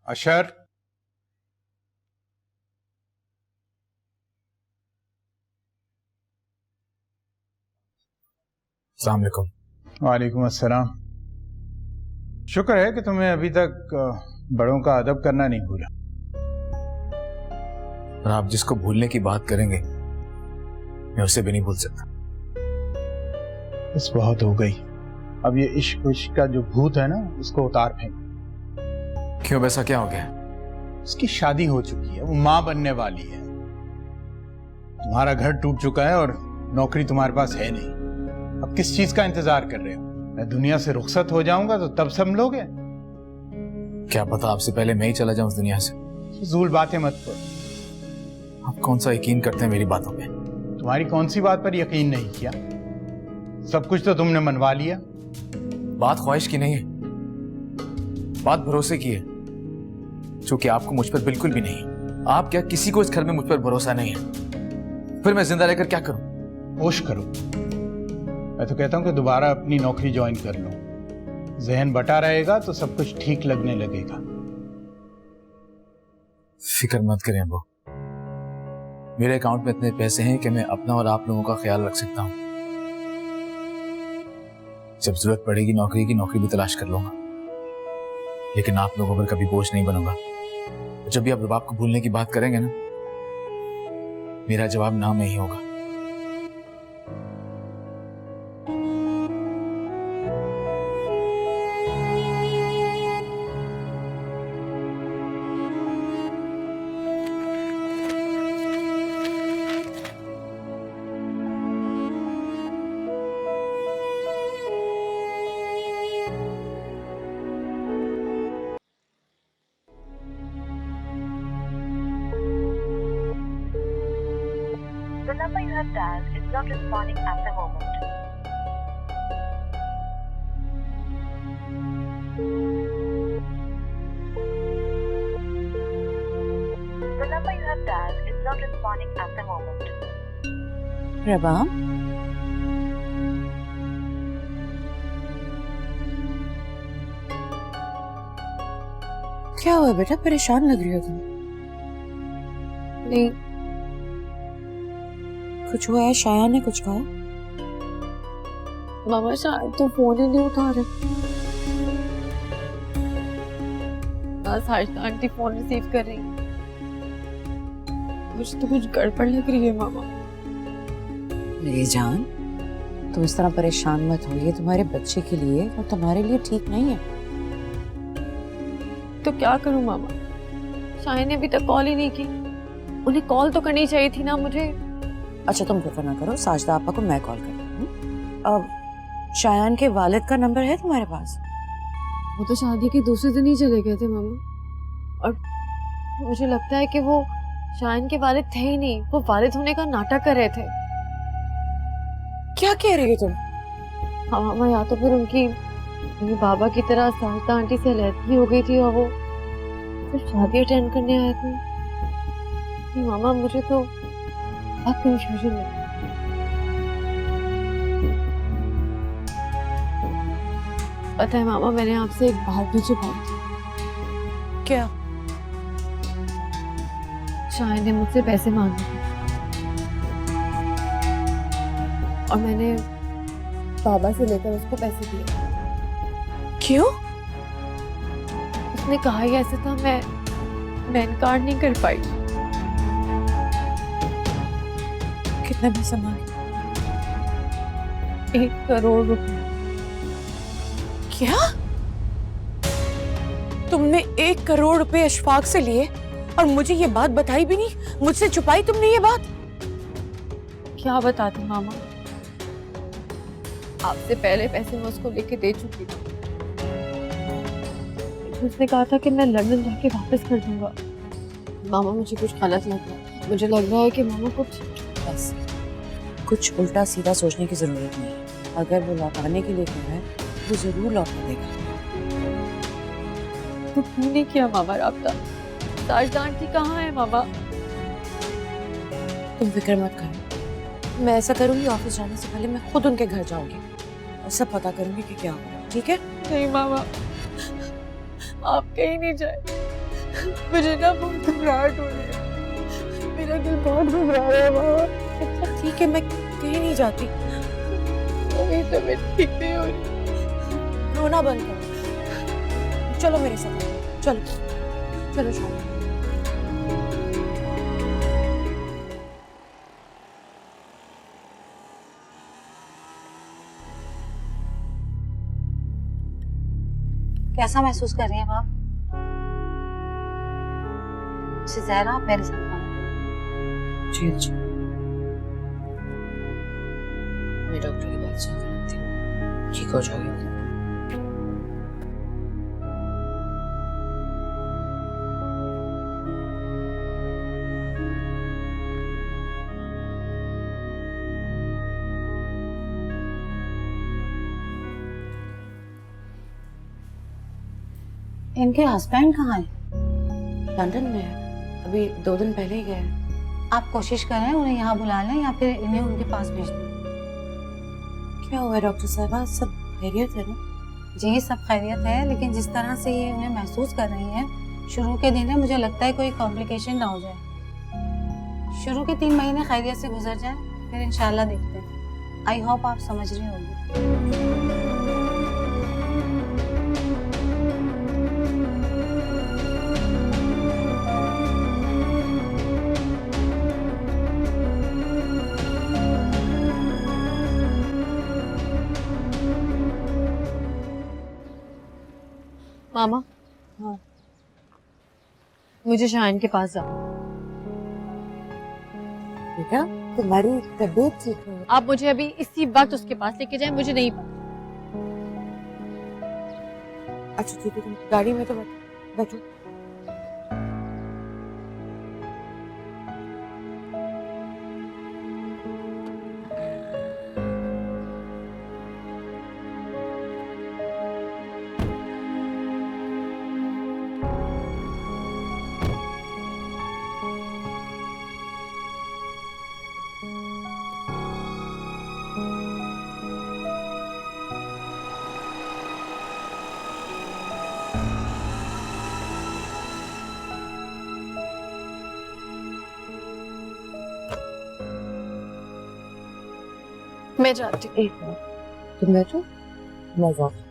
अशर,
अस्सलाम वालेकुम।
वालेकुम अस्सलाम। शुक्र है कि तुम्हें अभी तक बड़ों का अदब करना नहीं भूला।
और आप जिसको भूलने की बात करेंगे, मैं उसे भी नहीं भूल सकता।
बस बहुत हो गई, अब ये इश्क विश्क का जो भूत है ना, उसको उतार फेंक।
क्यों, वैसा क्या हो गया?
उसकी शादी हो चुकी है, वो माँ बनने वाली है। तुम्हारा घर टूट चुका है और नौकरी तुम्हारे पास है नहीं। अब किस चीज का इंतजार कर रहे हो? मैं दुनिया से रुखसत हो जाऊंगा तो तब संभलोगे।
क्या पता आपसे पहले मैं ही चला जाऊं इस दुनिया से।
फजूल बातें मत करो।
आप कौन सा यकीन करते हैं मेरी बातों पे?
तुम्हारी कौन सी बात पर यकीन नहीं किया? सब कुछ तो तुमने मनवा लिया।
बात ख्वाहिश की नहीं है, बात भरोसे की है, जो कि आपको मुझ पर बिल्कुल भी नहीं। आप क्या, किसी को इस घर में मुझ पर भरोसा नहीं है। फिर मैं जिंदा रहकर क्या करूं?
होश करो। मैं तो कहता हूं कि दोबारा अपनी नौकरी ज्वाइन कर लो। जहन बटा रहेगा तो सब कुछ ठीक लगने लगेगा।
फिक्र मत करें अब्बू, मेरे अकाउंट में इतने पैसे हैं कि मैं अपना और आप लोगों का ख्याल रख सकता हूं। जब जरूरत पड़ेगी नौकरी की, नौकरी भी तलाश कर लूंगा, लेकिन आप लोगों पर कभी बोझ नहीं बनूंगा। जब भी आप रुबाब को भूलने की बात करेंगे ना, मेरा जवाब ना में ही होगा।
The number you have dialed is not responding at the moment. The number you have dialed is not responding at the moment.
रबाब, क्या हुआ बेटा? परेशान लग रही हो तुम।
नहीं,
कुछ हुआ है? शायान ने कुछ कहा?
मामा शायद तो फोन ही नहीं उठा रहे। बस आंटी फोन रिसीव कर रही है। मुझे तो कुछ गड़बड़ लग रही है मामा।
मेरी जान, तुम इस तरह परेशान मत हो, ये तुम्हारे बच्चे के लिए और तुम्हारे लिए ठीक नहीं है।
तो क्या करूं मामा? शायद ने अभी तक कॉल ही नहीं की। उन्हें कॉल तो करनी चाहिए थी ना मुझे।
अच्छा तुम फिक्र ना करो, साजदा आपा को मैं कॉल करती हूँ। अब शायान के वालिद का नंबर है तुम्हारे पास?
वो तो शादी के दूसरे दिन ही चले गए थे मामा, और मुझे लगता है कि वो शायान के वालिद थे ही नहीं, वो वालिद होने का नाटक कर रहे थे।
क्या कह रही हो तुम?
हाँ मामा, या तो फिर उनकी बाबा की तरह साजदा आंटी से अलहदगी हो गई थी और वो फिर शादी अटेंड करने आए थे। नहीं मामा, मुझे तो बहुत कंफ्यूजन है। पता है मामा, मैंने आपसे एक बात भी छुपाई थी।
क्या?
शायद ने मुझसे पैसे मांगे थे और मैंने बाबा से लेकर उसको पैसे दिए।
क्यों?
उसने कहा ही ऐसा था, मैं इनकार नहीं कर पाई।
कितने पैसे मांगे?
1 करोड़ रुपए।
क्या? तुमने 1 करोड़ रुपए अशफाक से लिए और मुझे ये बात बताई भी नहीं? मुझसे छुपाई तुमने ये बात?
क्या बताती मामा, आपसे पहले पैसे मैं उसको लेके दे चुकी थी। उसने कहा था कि मैं लंदन जाके वापस कर दूंगा। मामा मुझे कुछ गलत लग रहा है। मुझे लग रहा है कि मामा
बस कुछ उल्टा सीधा सोचने की जरूरत नहीं है। अगर वो लौटाने के लिए कह रहा है वो जरूर लौटा देगा।
तो क्यों नहीं किया मामा राब्ता? साजदा आंटी कहाँ है मामा?
तुम फिक्र मत करो, मैं ऐसा करूंगी, ऑफिस जाने से पहले मैं खुद उनके घर जाऊंगी और सब पता करूंगी कि क्या हुआ। ठीक है?
नहीं मामा, आप कहीं नहीं जाए। मुझे ना बहुत घबराहट हो रही है, मेरा दिल बहुत घबरा रहा है मामा।
ठीक है, मैं कहीं नहीं जाती।
मेरी तबीयत ठीक नहीं हो रही।
रोना बंद करो, चलो मेरे साथ, चलो चलो शाम।
कैसा महसूस कर रही हैं आप? ज़हरा, आप मेरे साथ आए।
जी जी, मैं डॉक्टर की बात सुन कर आती हूँ, ठीक हो जाएगी।
इनके हस्बैंड कहाँ हैं?
लंदन में है, अभी 2 दिन पहले ही गए।
आप कोशिश करें उन्हें यहाँ बुला लें या फिर इन्हें उनके पास भेज दें।
क्या हुआ डॉक्टर साहबा, सब खैरियत है ना?
जी सब खैरियत है, लेकिन जिस तरह से ये उन्हें महसूस कर रही हैं, शुरू के दिन है, मुझे लगता है कोई कॉम्प्लिकेशन ना हो जाए। शुरू के 3 महीने खैरियत से गुजर जाए, फिर इंशाल्लाह देखते हैं। आई होप आप समझ रही होंगी।
मामा,
हाँ
मुझे शायन के पास जाओ।
बेटा तुम्हारी तबीयत ठीक है?
आप मुझे अभी इसी वक्त उसके पास लेके जाएं, मुझे नहीं पता।
अच्छा ठीक है, तुम गाड़ी में तो बैठो।
मैं जाती हूँ।
एक मिनट, तुम बैठो, मैं जाती हूँ।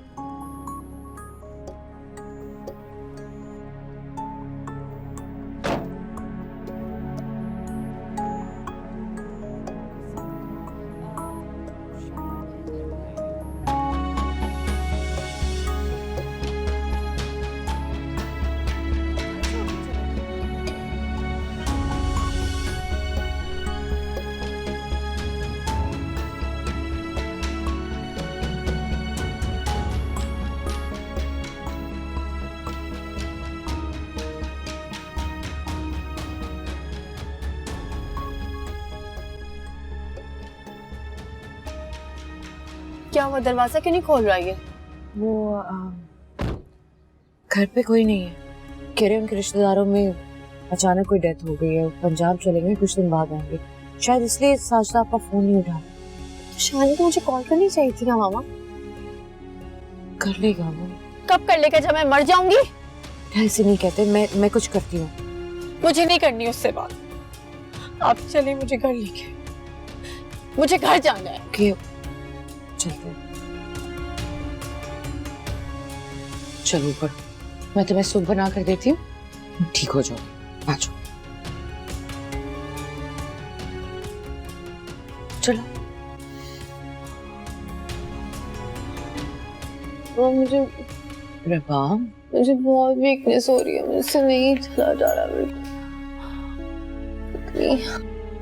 क्या हुआ, दरवाजा क्यों नहीं खोल रहा है?
वो घर पे कोई नहीं है, कह रहे उनके रिश्तेदारों में अचानक कोई डेथ हो गई है, पंजाब चले गए, कुछ दिन बाद आएंगे, शायद इसलिए साजिदा आपका फोन नहीं उठा।
तो शायद तो मुझे कॉल करनी चाहिए थी ना मामा।
कर लेगा वो।
कब कर लेगा, जब मैं मर जाऊंगी?
ऐसे नहीं कहते, मैं कुछ करती हूँ।
मुझे नहीं करनी उससे बात, आप चलिए मुझे घर लेके, मुझे घर जाना है।
कि चलते, चलो ऊपर, मैं तुम्हें सूप बना कर देती हूँ, ठीक हो जाओ, आ जाओ। चलो।
वो मुझे बहुत वीकनेस हो रही है, मुझसे नहीं चला जा रहा बिल्कुल।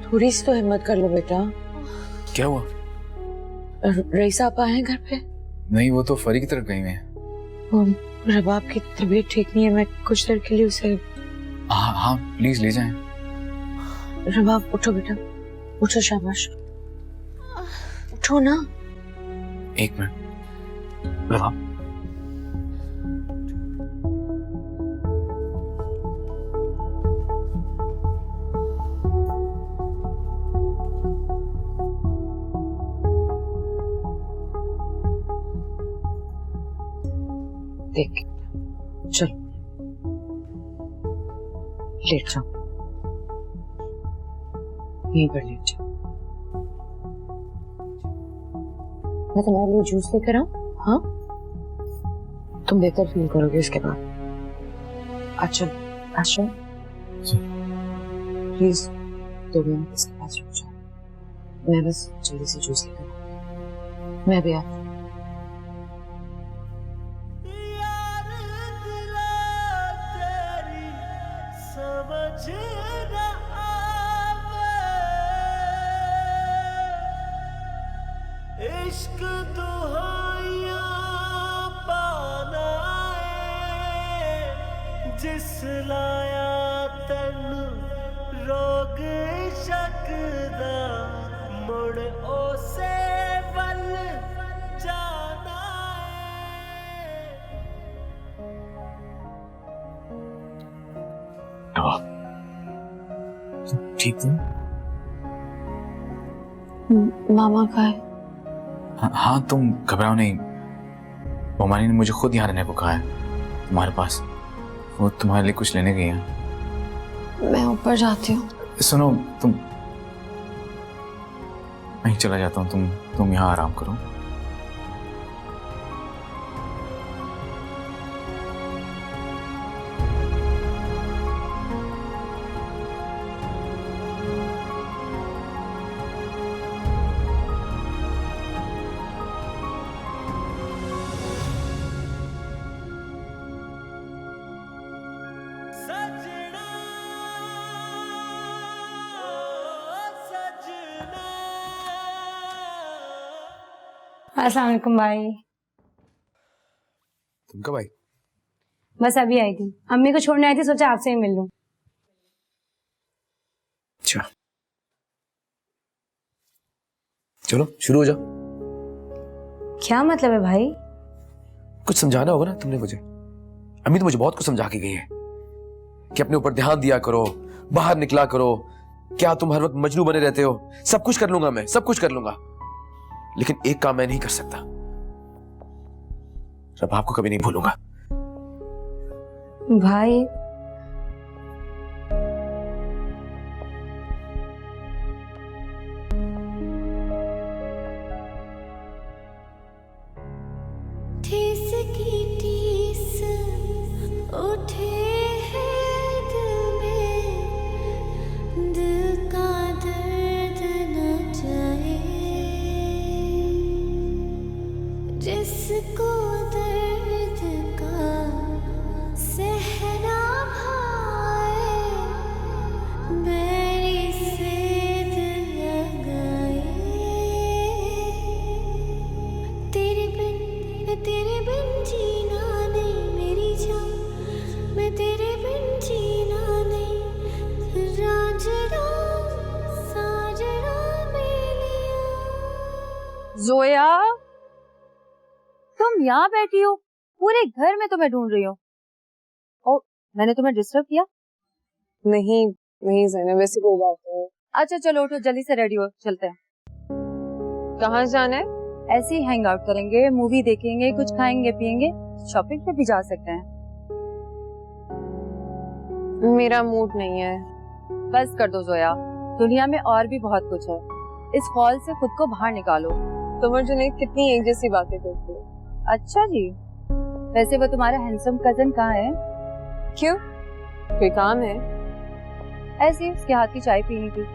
थोड़ी सी तो हिम्मत कर लो बेटा।
क्या हुआ?
रईसा आपा हैं घर पे?
नहीं, वो तो फरी की तरफ गई हुई हैं।
रबाब की तबीयत ठीक नहीं है, मैं कुछ देर के लिए उसे।
हाँ हाँ प्लीज ले जाएं।
रबाब उठो बेटा, उठो, शाबाश, उठो ना।
1 मिनट रबाब।
देख, चलो लेट जाओ, यहीं पर लेट जाओ। मैं तुम्हारे लिए जूस लेकर आऊं? हाँ, तुम बेहतर फील करोगे इसके बाद। अच्छा अच्छा प्लीज 2 मिनट इसके पास रुक जाओ, मैं बस जल्दी से जूस लेकर आऊं। मैं भी आती हूँ।
इश्क दुहाइयां पाना है जिस लाया तेनू रोग शकदा मुड़ ओसे वल जाना है।
ठीक तुम?
मामा का है।
हाँ तुम घबराओ नहीं, मोमानी ने मुझे खुद यहाँ रहने को कहा है तुम्हारे पास। वो तुम्हारे लिए कुछ लेने गई हैं।
मैं ऊपर जाती हूँ।
सुनो तुम, मैं ही चला जाता हूँ, तुम यहाँ आराम करो।
अस्सलाम वालेकुम भाई।
तुम कब आई?
बस अभी आई थी, अम्मी को छोड़ने आई थी, सोचा आपसे ही मिल लूं।
अच्छा चलो शुरू हो जाओ।
क्या मतलब है भाई?
कुछ समझाना होगा ना तुमने मुझे। अम्मी तो मुझे बहुत कुछ समझा के गई है कि अपने ऊपर ध्यान दिया करो, बाहर निकला करो, क्या तुम हर वक्त मजनू बने रहते हो। सब कुछ कर लूंगा मैं, सब कुछ कर लूंगा, लेकिन एक काम मैं नहीं कर सकता, रबाब को कभी नहीं भूलूंगा।
भाई
ठेस की टीस उठे हैं दिल में, दिल का दर्द न जाए, जिसको दर्द का सहना भाए, बैरी से दिल लगाए। तेरे बिन जीना नहीं मेरी जान, मैं तेरे बिन जीना नहीं, रांझना साजना मेलिया।
जोया तुम यहाँ बैठी हो, पूरे घर में तुम्हें ढूंढ रही हो। ओ मैंने तुम्हें डिस्टर्ब किया?
नहीं नहीं ज़ैनब, वैसे कोई बात नहीं।
अच्छा चलो उठो, जल्दी से रेडी हो, चलते हैं।
कहाँ जाना है?
ऐसे ही हैंग आउट करेंगे, मूवी देखेंगे, कुछ खाएंगे पिएंगे, शॉपिंग पे भी जा सकते हैं।
मेरा मूड नहीं है।
बस कर दो जोया, दुनिया में और भी बहुत कुछ है, इस हॉल से खुद को बाहर निकालो।
तुम जुनैद कितनी एक जैसी बातें करती हो।
अच्छा जी, वैसे वो तुम्हारा हैंडसम कजन कहाँ है?
क्यों, कोई काम है?
ऐसे ही उसके हाथ की चाय पीनी थी।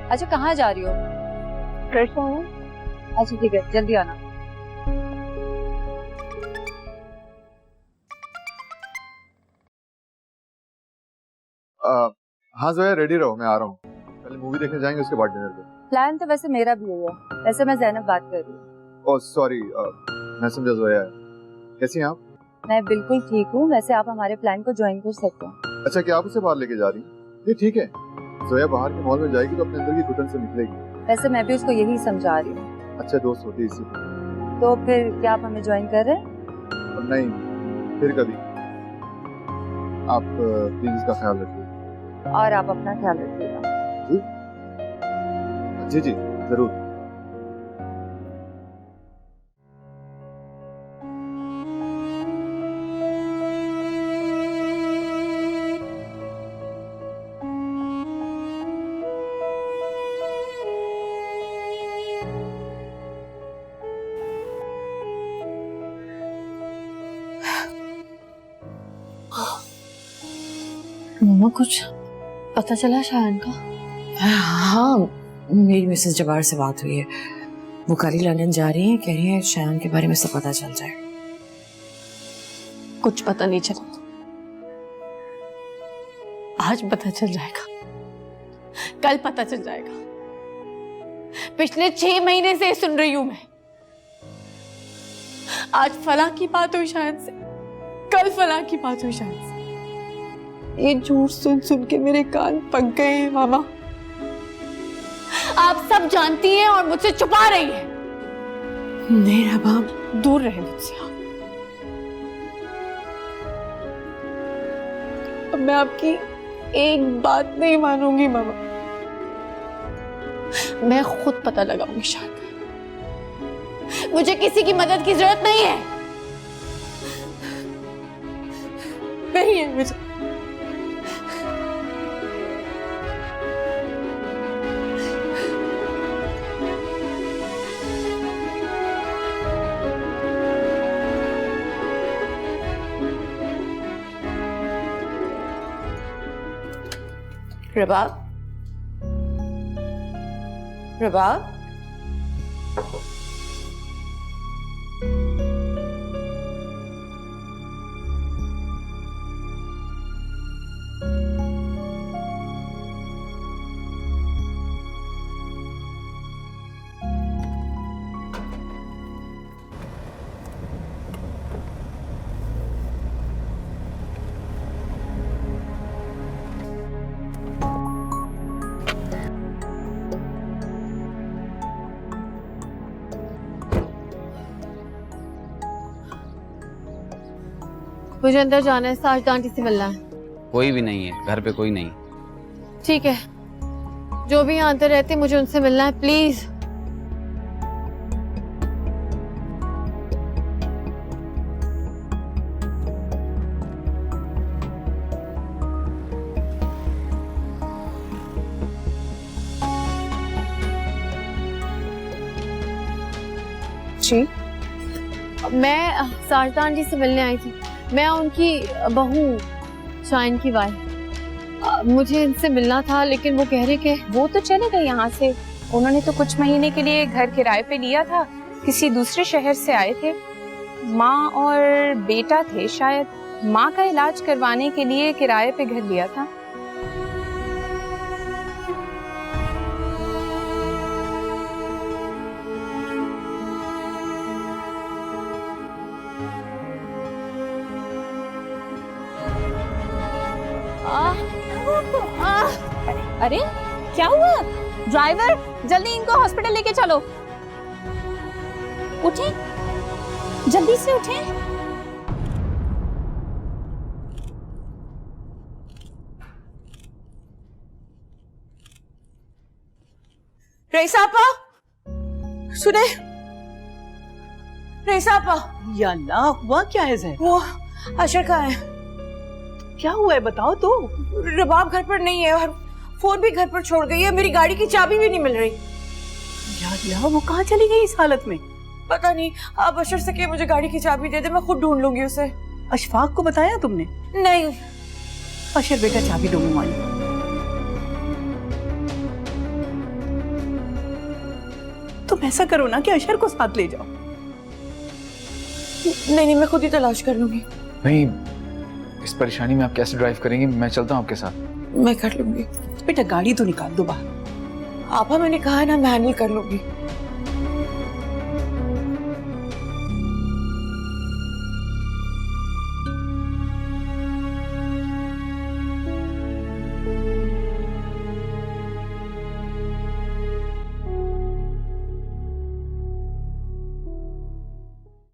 अच्छा कहाँ जा रही हो? अच्छा ठीक है, जल्दी आना।
हाँ जोया रेडी रहो, मैं आ रहा हूँ। पहले मूवी देखने जाएंगे, उसके बाद डिनर पे।
प्लान तो वैसे मेरा भी है, वैसे मैं ज़ैनब बात कर रही हूँ।
ओह सॉरी, मैं समझा जोया है। कैसी हैं आप?
मैं बिल्कुल ठीक हूँ, वैसे आप हमारे प्लान को ज्वाइन कर सकते हैं।
अच्छा, क्या आप उसे बाहर लेके जा रही हैं? ये ठीक है, जोया बाहर के मॉल में जाएगी तो अपने अंदर की घुटन से निकलेगी।
वैसे मैं भी उसको यही समझा रही हूँ।
अच्छा दोस्त होती है इसी पर।
तो फिर क्या आप हमें ज्वाइन कर रहे हैं?
नहीं, फिर कभी। आप प्लीज इसका ख्याल रखिए।
और आप अपना ख्याल रखिएगा।
जी जी जरूर।
मामा कुछ पता चला शायन का? हाँ, मेरी मिसेस जबार से बात हुई है, वो कल ही लंदन जा रही हैं, कह रही हैं शायन के बारे में सब पता चल जाए। कुछ पता नहीं चला, आज पता चल जाएगा, कल पता चल जाएगा। पिछले 6 महीने से सुन रही हूं मैं, आज फला की बात हुई शायन से, कल फला की बात हुई शायन से। ये झूठ सुन सुन के मेरे कान पक गए हैं मामा। आप सब जानती हैं और मुझसे छुपा रही हैं। मेरा बाप दूर रहे मुझसे।
अब मैं आपकी एक बात नहीं मानूंगी मामा। मैं खुद पता लगाऊंगी शायद। मुझे किसी की मदद की जरूरत नहीं है। नहीं है मुझे।
रबाब, रबाब,
मुझे अंदर जाना है, साजिद आंटी से मिलना है।
कोई भी नहीं है घर पे, कोई नहीं।
ठीक है, जो भी यहाँ अंदर रहते मुझे उनसे मिलना है प्लीज।
जी,
मैं साजिद आंटी से मिलने आई थी। मैं उनकी बहू शाइन की वाइफ। मुझे इनसे मिलना था, लेकिन वो कह रहे कि
वो तो चले गए यहाँ से। उन्होंने तो कुछ महीने के लिए घर किराए पे लिया था, किसी दूसरे शहर से आए थे। माँ और बेटा थे शायद। माँ का इलाज करवाने के लिए किराए पे घर लिया था। अरे क्या हुआ? ड्राइवर, जल्दी इनको हॉस्पिटल लेके चलो। उठे, जल्दी से उठे।
रेसापा, सुने? रेसापा, या अल्लाह, हुआ क्या है ज़हरा? वो अशर का है। क्या हुआ है बताओ तो। रबाब घर पर नहीं है और फोन भी घर पर छोड़ गई है। मेरी गाड़ी की चाबी भी नहीं मिल रही। या अल्लाह, वो कहाँ चली गई इस हालत में? पता नहीं। आप अशर से कहिए मुझे गाड़ी की चाबी दे दे, मैं खुद ढूंढ लूंगी उसे। अशफाक को बताया तुमने? नहीं। अशर बेटा, चाबी दो मोबाइल। तुम ऐसा करो ना कि अशर को साथ ले जाओ। नहीं, मैं खुद ही तलाश कर लूंगी।
नहीं, इस परेशानी में आप कैसे ड्राइव करेंगी? मैं चलता हूँ आपके साथ।
मैं कर लूंगी। बेटा गाड़ी तो निकाल दो बाहर। आपा, मैंने कहा है ना, मैं हैंडल कर लूंगी।